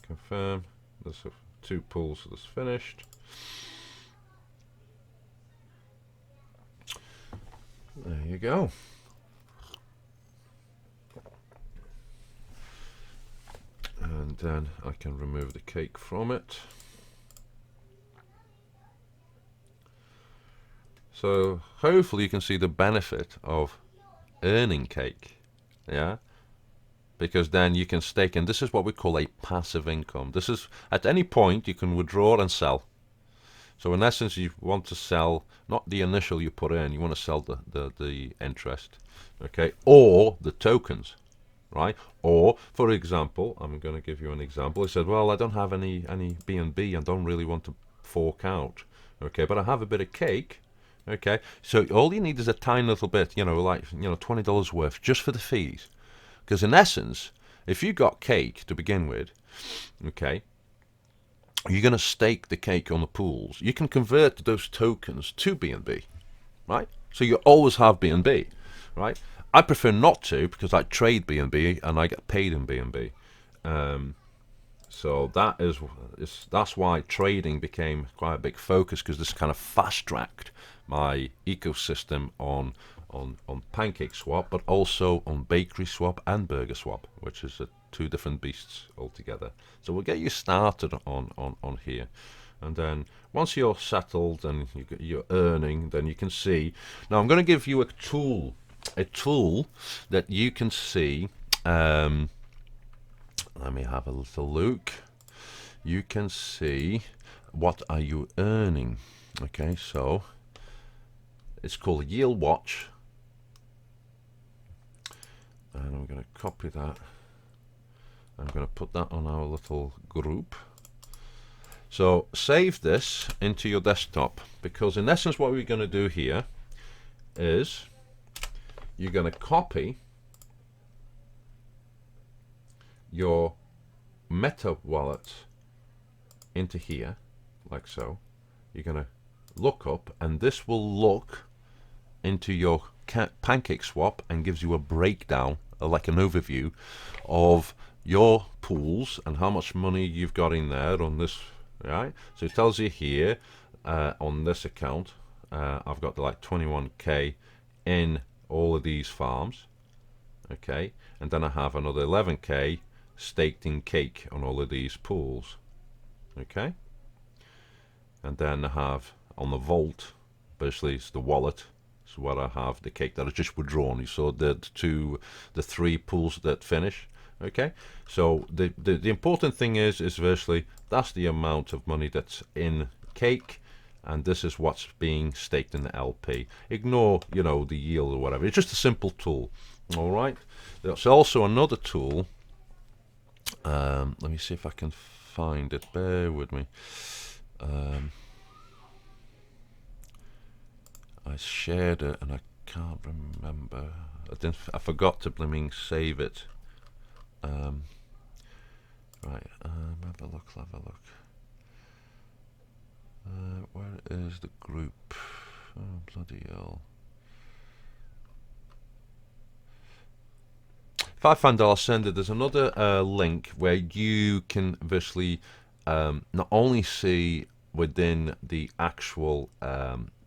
confirm. There's 2 pools that's finished. There you go. And then I can remove the cake from it. So hopefully you can see the benefit of earning cake. Yeah, because then you can stake, and this is what we call a passive income. This is at any point you can withdraw and sell. So in essence, you want to sell not the initial you put in, you want to sell the interest, okay, or the tokens, right? Or for example, I'm going to give you an example. I said, well, I don't have any BNB and don't really want to fork out, okay, but I have a bit of cake. Okay, so all you need is a tiny little bit, you know, like, you know, $20 worth just for the fees. Because in essence, if you got cake to begin with, okay, you're going to stake the cake on the pools. You can convert those tokens to BNB, right? So you always have BNB, right? I prefer not to because I trade BNB and I get paid in BNB. So that's why trading became quite a big focus, because this kind of fast-tracked my ecosystem on on PancakeSwap, but also on BakerySwap and BurgerSwap, which is two different beasts altogether. So we'll get you started on here, and then once you're settled and you're earning, then you can see. Now I'm going to give you a tool that you can see. Let me have a little look. You can see what are you earning. Okay, so it's called Yield Watch, and I'm going to copy that. I'm going to put that on our little group. So save this into your desktop, because in essence what we're going to do here is you're going to copy your Meta wallet into here, like so. You're going to look up, and this will look into your PancakeSwap and gives you a breakdown, like an overview of your pools and how much money you've got in there on this, right? So it tells you here on this account, I've got like 21k in all of these farms, okay, and then I have another 11k staked in cake on all of these pools, okay, and then I have on the vault, basically it's the wallet, is what I have the cake that I just withdrawn. You saw the three pools that finish. Okay, so the important thing is virtually that's the amount of money that's in cake, and this is what's being staked in the LP. Ignore, you know, the yield or whatever. It's just a simple tool. All right. There's also another tool. Let me see if I can find it. Bear with me. I shared it and I can't remember. I forgot to blooming save it. Right, have a look. Where is the group? Oh, bloody hell. If I find it, I'll send it. There's another link where you can virtually not only see within the actual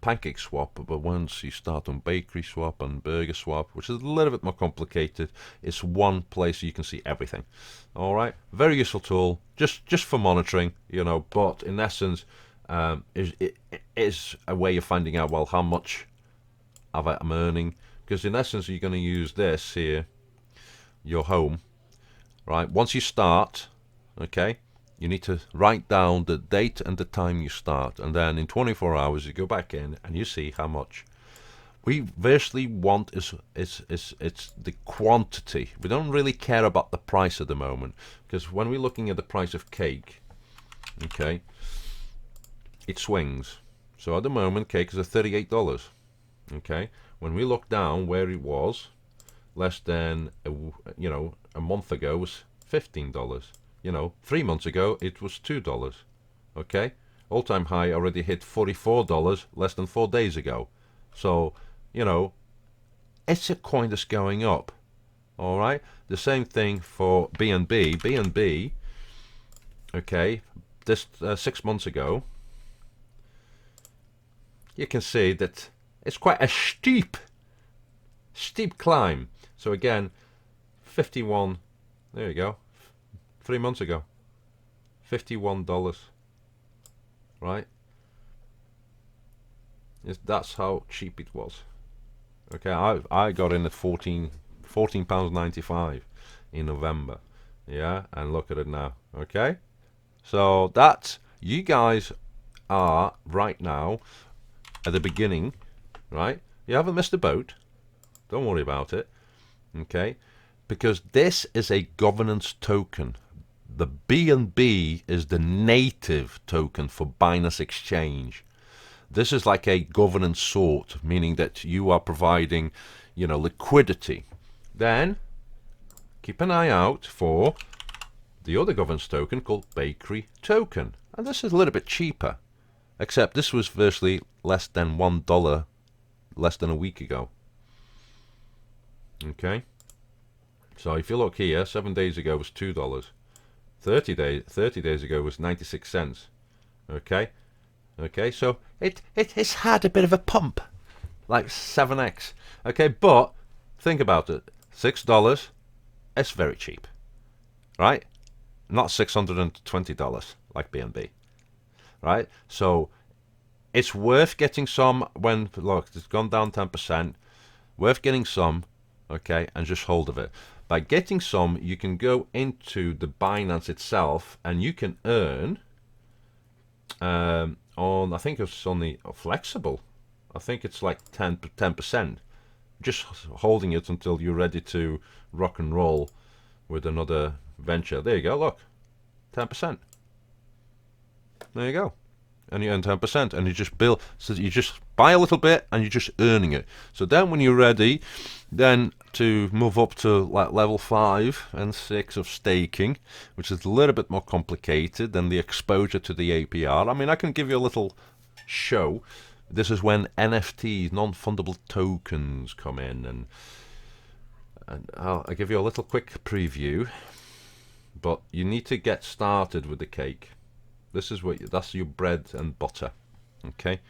PancakeSwap, but once you start on BakerySwap and BurgerSwap, which is a little bit more complicated, it's one place you can see everything. All right, very useful tool, just for monitoring, you know. But in essence, it is a way of finding out, well, how much I'm earning, because in essence you're going to use this here, your home, right? Once you start, okay, you need to write down the date and the time you start, and then in 24 hours you go back in and you see how much. We virtually want is the quantity. We don't really care about the price at the moment, because when we're looking at the price of cake, okay, it swings. So at the moment cake is at $38. Okay, when we look down where it was less than a month ago was $15. You know, 3 months ago it was $2. Okay, all-time high already hit $44 less than 4 days ago. So, you know, it's a coin that's going up. All right, the same thing for BNB. BNB, okay, this 6 months ago, you can see that it's quite a steep climb. So again, 51. There you go. 3 months ago, $51, right? That's how cheap it was. Okay, I got in at £14.95 in November, yeah, and look at it now. Okay, so that's, you guys are right now at the beginning, right? You haven't missed a boat. Don't worry about it. Okay, because this is a governance token. The BNB is the native token for Binance Exchange. This is like a governance sort, meaning that you are providing, you know, liquidity. Then keep an eye out for the other governance token called Bakery Token, and this is a little bit cheaper, except this was virtually less than $1 less than a week ago. Okay, so if you look here, 7 days ago was $2. 30 days ago was 96 cents. Okay, so it's had a bit of a pump. like 7x. Okay, but think about it. $6, it's very cheap, right? Not $620 like BNB, right? So it's worth getting some when, look, it's gone down 10%. Worth getting some, okay, and just hold of it. By getting some, you can go into the Binance itself and you can earn on, I think it's on the flexible. I think it's like 10%. Just holding it until you're ready to rock and roll with another venture. There you go, look, 10%. There you go. And you earn 10%, and you just build. So you just buy a little bit, and you're just earning it. So then, when you're ready, then to move up to like level 5 and 6 of staking, which is a little bit more complicated than the exposure to the APR. I mean, I can give you a little show. This is when NFTs, non-fundable tokens, come in, and I'll give you a little quick preview. But you need to get started with the cake. This is what that's your bread and butter, okay?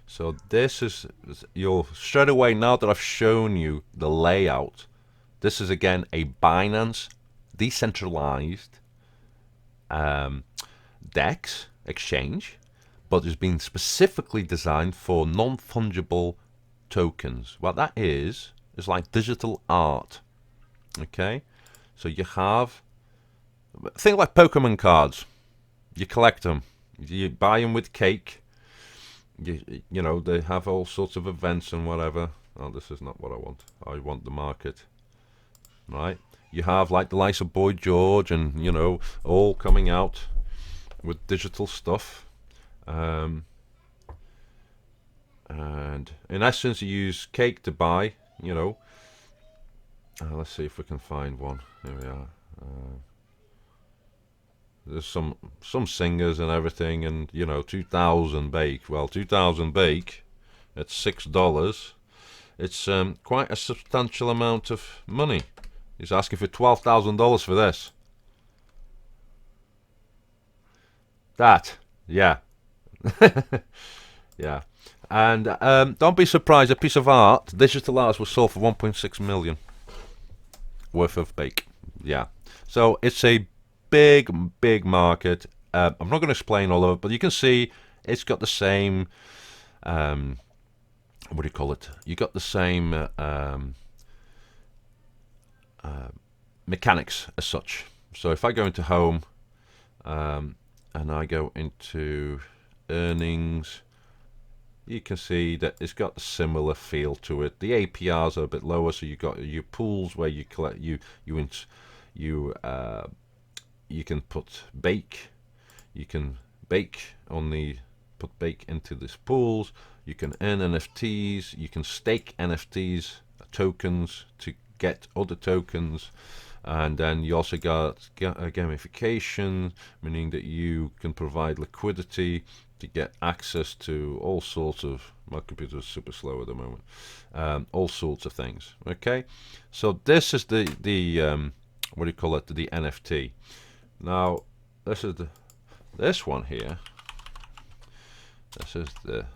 So this is, you'll straight away, now that I've shown you the layout, this is again a Binance decentralized DEX exchange, but it's been specifically designed for non-fungible tokens. What that is like digital art, okay? So you have, think like Pokemon cards. You collect them, you buy them with cake. You know, they have all sorts of events and whatever. Oh, this is not what I want. I want the market, right? You have like the likes of Boy George and, you know, all coming out with digital stuff. And in essence, you use cake to buy, you know. Let's see if we can find one. Here we are. There's some singers and everything, and you know, 2,000 bake. Well, 2,000 bake at $6. It's quite a substantial amount of money. He's asking for $12,000 for this. That, yeah. Yeah. And don't be surprised, a piece of art, digital art, was sold for 1.6 million worth of bake. Yeah. So it's a big market. I'm not going to explain all of it, but you can see it's got the same, what do you call it? You got the same mechanics as such. So if I go into home and I go into earnings, you can see that it's got a similar feel to it. The APRs are a bit lower, so you got your pools where you collect, you can put bake. You can bake on the put bake into these pools. You can earn NFTs. You can stake NFTs tokens to get other tokens. And then you also got gamification, meaning that you can provide liquidity to get access to all sorts of, my computer is super slow at the moment, all sorts of things. Okay, so this is the what do you call it, the NFT. Now this is this one here. This is the,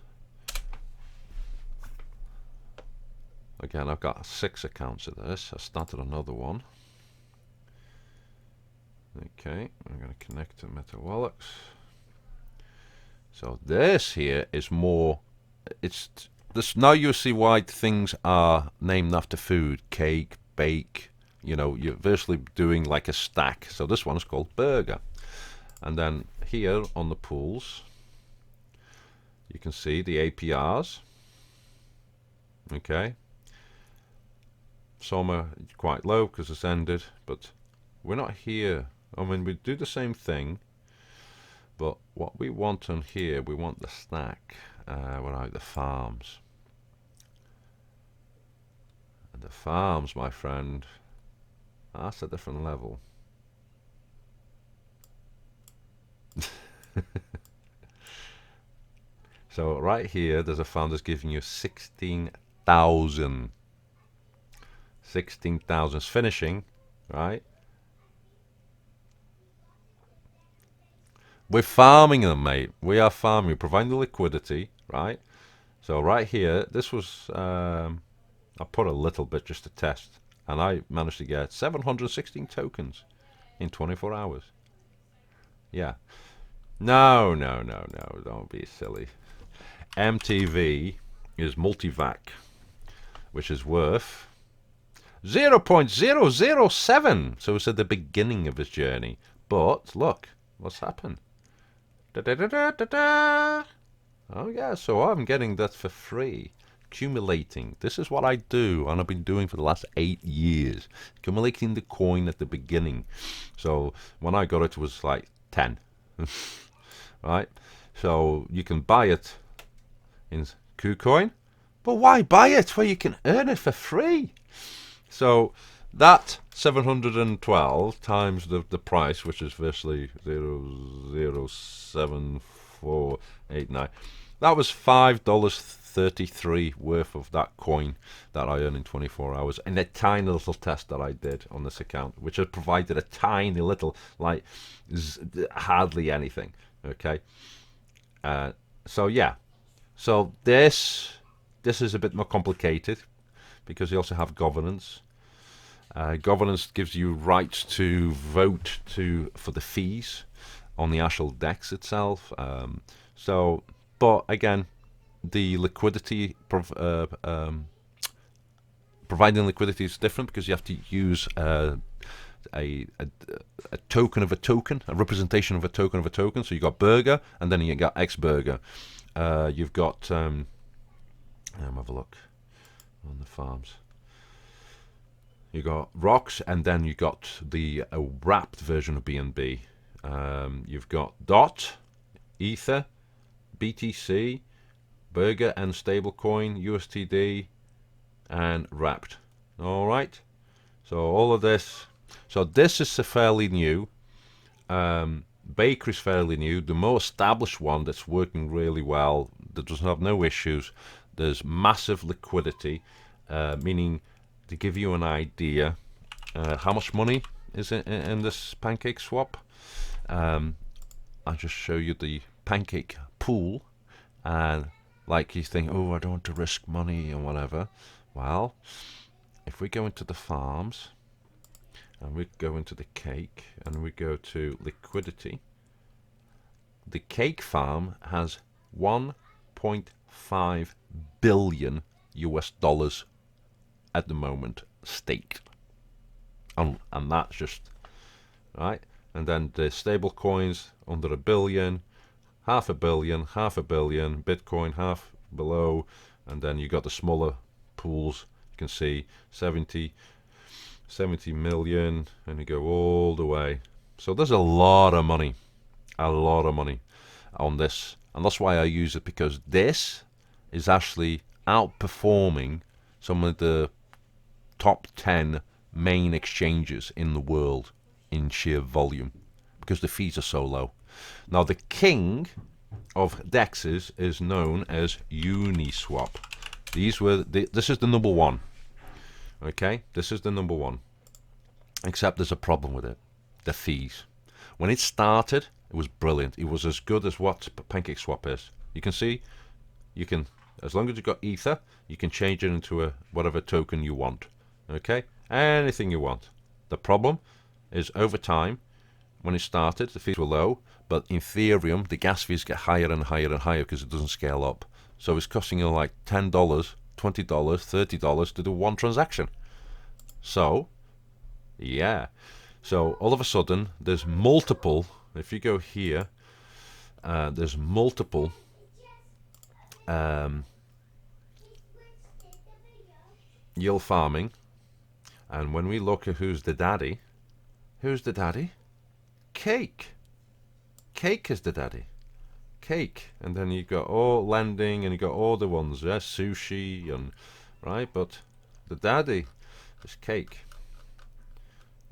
again, I've got 6 accounts of this. I started another one. Okay, I'm going to connect to Metawallet. So this here is more, it's this, now you see why things are named after food. Cake, bake, you know, you're virtually doing like a stack. So this one is called burger. And then here on the pools, you can see the APRs. Okay, some are quite low because it's ended, but we're not here. I mean, we do the same thing, but what we want on here, we want the stack. What are the farms? And the farms, my friend, that's a different level. So right here, there's a farm that's giving you 16,000. 16,000 is finishing, right? We're farming them, mate. We are farming. We're providing the liquidity, right? So right here, this was, I put a little bit just to test, and I managed to get 716 tokens in 24 hours. Yeah. No, no, no, no, don't be silly. MTV is multivac, which is worth 0.007. So it's at the beginning of his journey. But look, what's happened? Da, da, da, da, da, da. Oh yeah, so I'm getting that for free. Accumulating. This is what I do, and I've been doing for the last 8 years. Accumulating the coin at the beginning. So when I got it, it was like 10. Right? So you can buy it in KuCoin. But why buy it where you can earn it for free? So that 712 times the price, which is virtually 0.07489, that was $5.33 worth of that coin that I earned in 24 hours in a tiny little test that I did on this account, which has provided a tiny little, like, hardly anything. Okay. So yeah. So this is a bit more complicated because you also have governance. Governance gives you rights to vote for the fees on the actual DEX itself. But again, the liquidity providing liquidity is different because you have to use a token of a token, a representation of a token of a token. So you got burger, and then you got X burger. You've got have a look on the farms. You got rocks, and then you got the wrapped version of BNB. You've got DOT, Ether, BTC, Burger and stablecoin, USTD, and wrapped. All right. So all of this. So this is fairly new. Baker is fairly new. The more established one that's working really well, that doesn't have no issues. There's massive liquidity, meaning to give you an idea, how much money is in this PancakeSwap. I'll just show you the pancake pool, and like you think, oh, I don't want to risk money and whatever. Well, if we go into the farms, and we go into the cake, and we go to liquidity, the cake farm has 1.5 billion US dollars at the moment staked, and that's just right. And then the stable coins under a billion, half a billion, Bitcoin half below, and then you got the smaller pools. You can see 70 million, and you go all the way. So there's a lot of money on this, and that's why I use it, because this is actually outperforming some of the top 10 main exchanges in the world in sheer volume, because the fees are so low. Now the king of DEXs is known as Uniswap. This is the number one. Okay, this is the number one. Except there's a problem with it. The fees. When it started, it was brilliant. It was as good as what PancakeSwap is. You can see, you can, as long as you've got Ether, you can change it into a whatever token you want. Okay, anything you want. The problem is over time, when it started, the fees were low, but in Ethereum, the gas fees get higher and higher and higher because it doesn't scale up. So it's costing you like $10, $20, $30 to do one transaction. So, yeah. So all of a sudden, there's multiple, if you go here, there's multiple yield farming. And when we look at who's the daddy, Cake. Cake is the daddy. Cake. And then you got all lending, and you got all the ones, yeah, sushi, and right, but the daddy is Cake.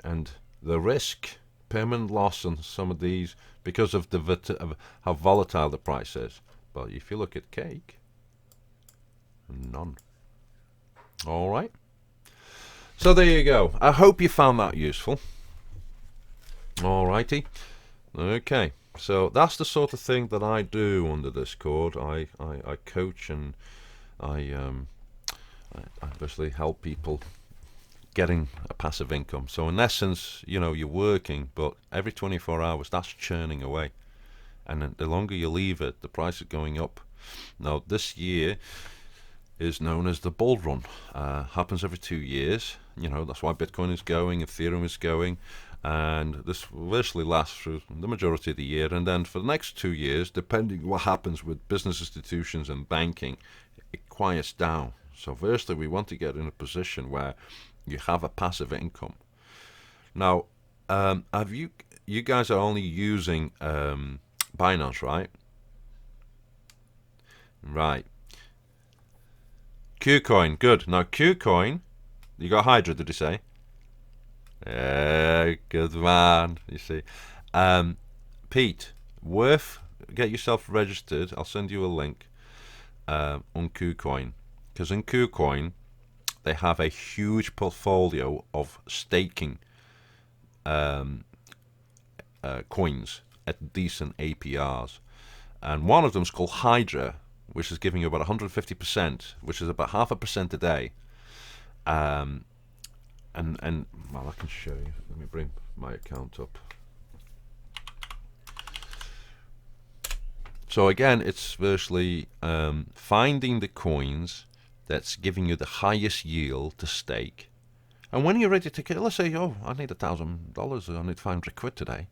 And the risk, permanent loss on some of these because of of how volatile the price is. But if you look at Cake, none. All right. So there you go. I hope you found that useful. Alrighty. Okay. So that's the sort of thing that I do on the Discord. I coach, and I obviously help people getting a passive income. So in essence, you know, you're working, but every 24 hours that's churning away, and then the longer you leave it, the price is going up. Now this year is known as the bull run. Happens every 2 years. You know, that's why Bitcoin is going, Ethereum is going, and this virtually lasts through the majority of the year. And then for the next 2 years, depending what happens with business institutions and banking, it quiets down. So firstly, we want to get in a position where you have a passive income. Now, have you guys are only using Binance, right? Right. KuCoin, good. Now KuCoin, you got Hydra, did you say? Yeah, good man. You see, Pete, get yourself registered. I'll send you a link on KuCoin, because in KuCoin they have a huge portfolio of staking coins at decent APRs, and one of them is called Hydra, which is giving you about 150%, which is about 0.5% a day. And well, I can show you. Let me bring my account up. So again, it's virtually finding the coins that's giving you the highest yield to stake. And when you're ready to, let's say, oh, I need $1,000, I need 500 quid today.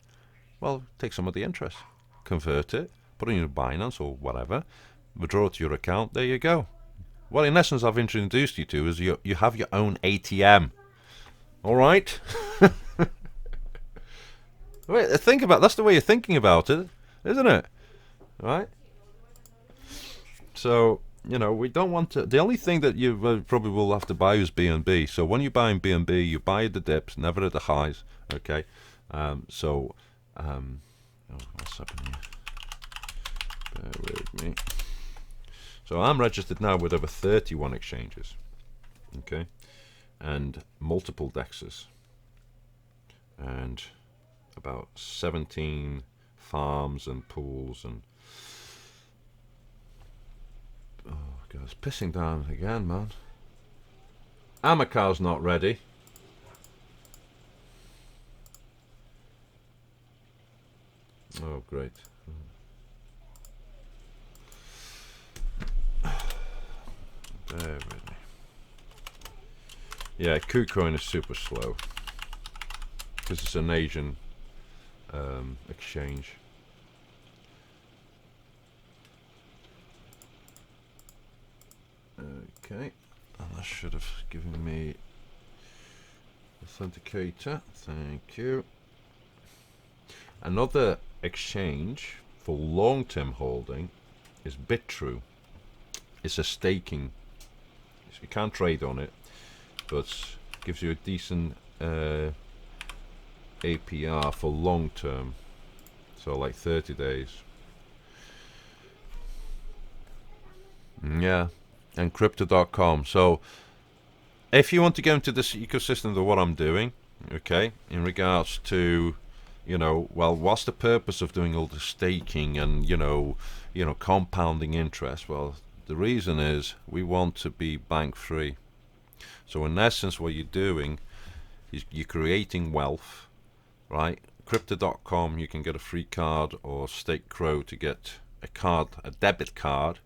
Well, take some of the interest, convert it, put it in your Binance or whatever, withdraw it to your account. There you go. What in essence I've introduced you to is you have your own ATM. All right. Wait, think about that's the way you're thinking about it, isn't it? Right. So you know we don't want to. The only thing that you probably will have to buy is BNB. So when you're buying BNB, you buy at the dips, never at the highs. Okay. Oh, what's happening here? Bear with me. So I'm registered now with over 31 exchanges. Okay. And multiple DEXs, and about 17 farms and pools, and oh god, it's pissing down again, man. Amacar's not ready. Oh great. Bear with me. Yeah, KuCoin is super slow because it's an Asian exchange. Okay, and that should have given me authenticator. Thank you. Another exchange for long-term holding is BitTrue. It's a staking. So you can't trade on it, but gives you a decent APR for long term, so like 30 days. Yeah, and crypto.com. So if you want to go into this ecosystem of what I'm doing, okay, in regards to, you know, well, what's the purpose of doing all the staking and you know compounding interest? Well, the reason is we want to be bank free. So in essence, what you're doing is you're creating wealth, right? Crypto.com, you can get a free card, or Stake Crow to get a card, a debit card,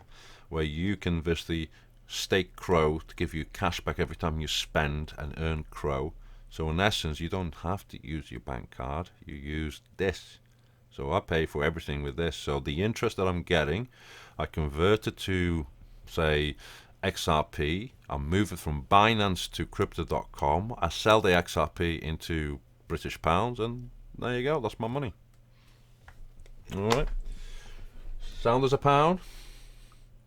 where you can basically stake Crow to give you cash back every time you spend and earn Crow. So in essence, you don't have to use your bank card, you use this. So I pay for everything with this. So the interest that I'm getting, I convert it to, say, XRP. I move it from Binance to crypto.com. I sell the XRP into British pounds, and there you go. That's my money. All right. Sound as a pound.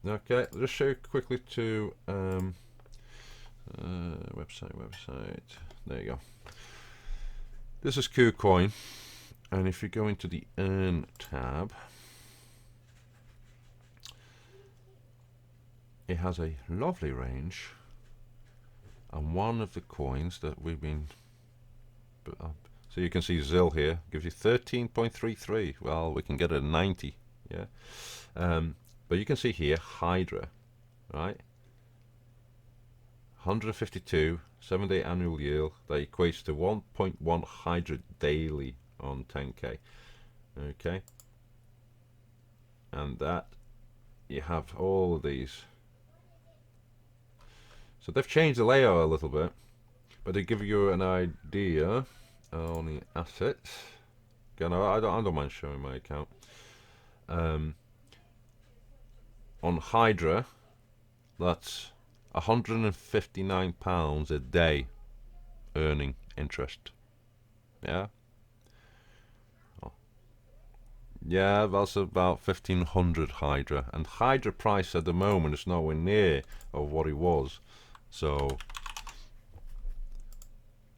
Okay. I'll just show you quickly to website. There you go. This is KuCoin, and if you go into the Earn tab, it has a lovely range, and one of the coins that we've been So you can see ZIL here gives you 13.33. Well, we can get it at 90. Yeah. But you can see here Hydra, right? 152 7-day annual yield. That equates to 1.1 Hydra daily on 10k. Okay. And that you have all of these. So they've changed the layout a little bit, but they give you an idea on the assets. Again, I don't mind showing my account. On Hydra, that's £159 a day earning interest. Yeah. Yeah, that's about 1500 Hydra, and Hydra price at the moment is nowhere near of what it was. So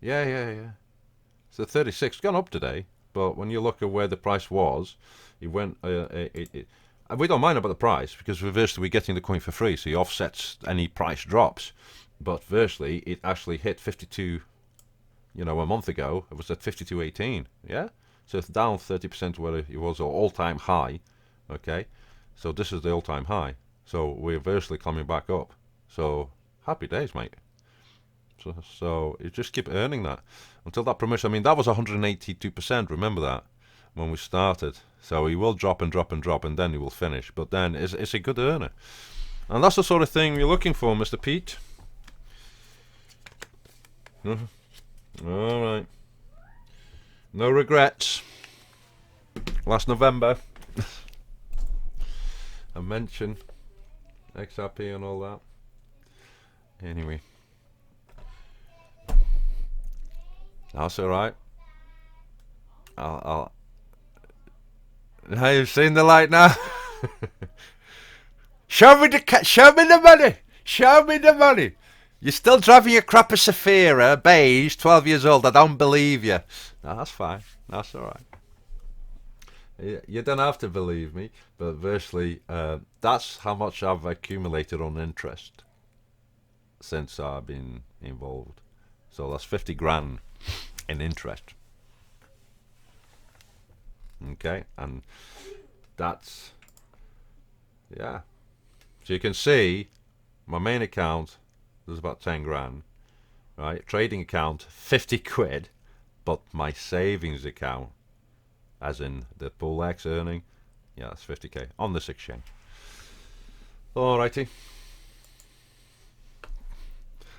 yeah. So 36 gone up today, but when you look at where the price was, it went. We don't mind about the price because reversely we're getting the coin for free, so it offsets any price drops. But virtually, it actually hit 52. You know, a month ago it was at 52.18. Yeah. So it's down 30% where it was an all-time high. Okay, so this is the all-time high. So we're virtually coming back up. So happy days, mate. So you just keep earning that until that promotion. I mean, that was 182%. Remember that when we started. So he will drop and drop and drop, and then he will finish. But then it's a good earner, and that's the sort of thing you're looking for, Mr. Pete. All right. No regrets. Last November, I mentioned XRP and all that. Anyway, that's all right. I'll. Now you've seen the light now. Show me the money. Show me the money. You're still driving your crapper Saphira beige, 12 years old. I don't believe you. No, that's fine. That's all right. You don't have to believe me, but virtually, that's how much I've accumulated on interest since I've been involved. So that's 50 grand in interest. Okay, and that's, yeah. So you can see my main account, there's about 10 grand, right? Trading account, 50 quid, but my savings account, as in the Pool X earning, yeah, that's 50k on this exchange. Alrighty.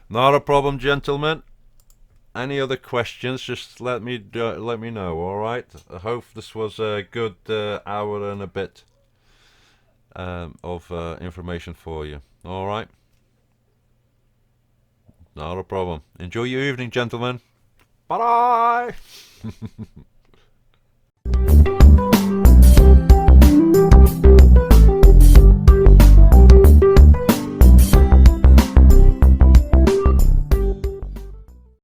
Not a problem, gentlemen. Any other questions, just let me know, alright? I hope this was a good hour and a bit of information for you. Alright? Not a problem. Enjoy your evening, gentlemen. Bye-bye!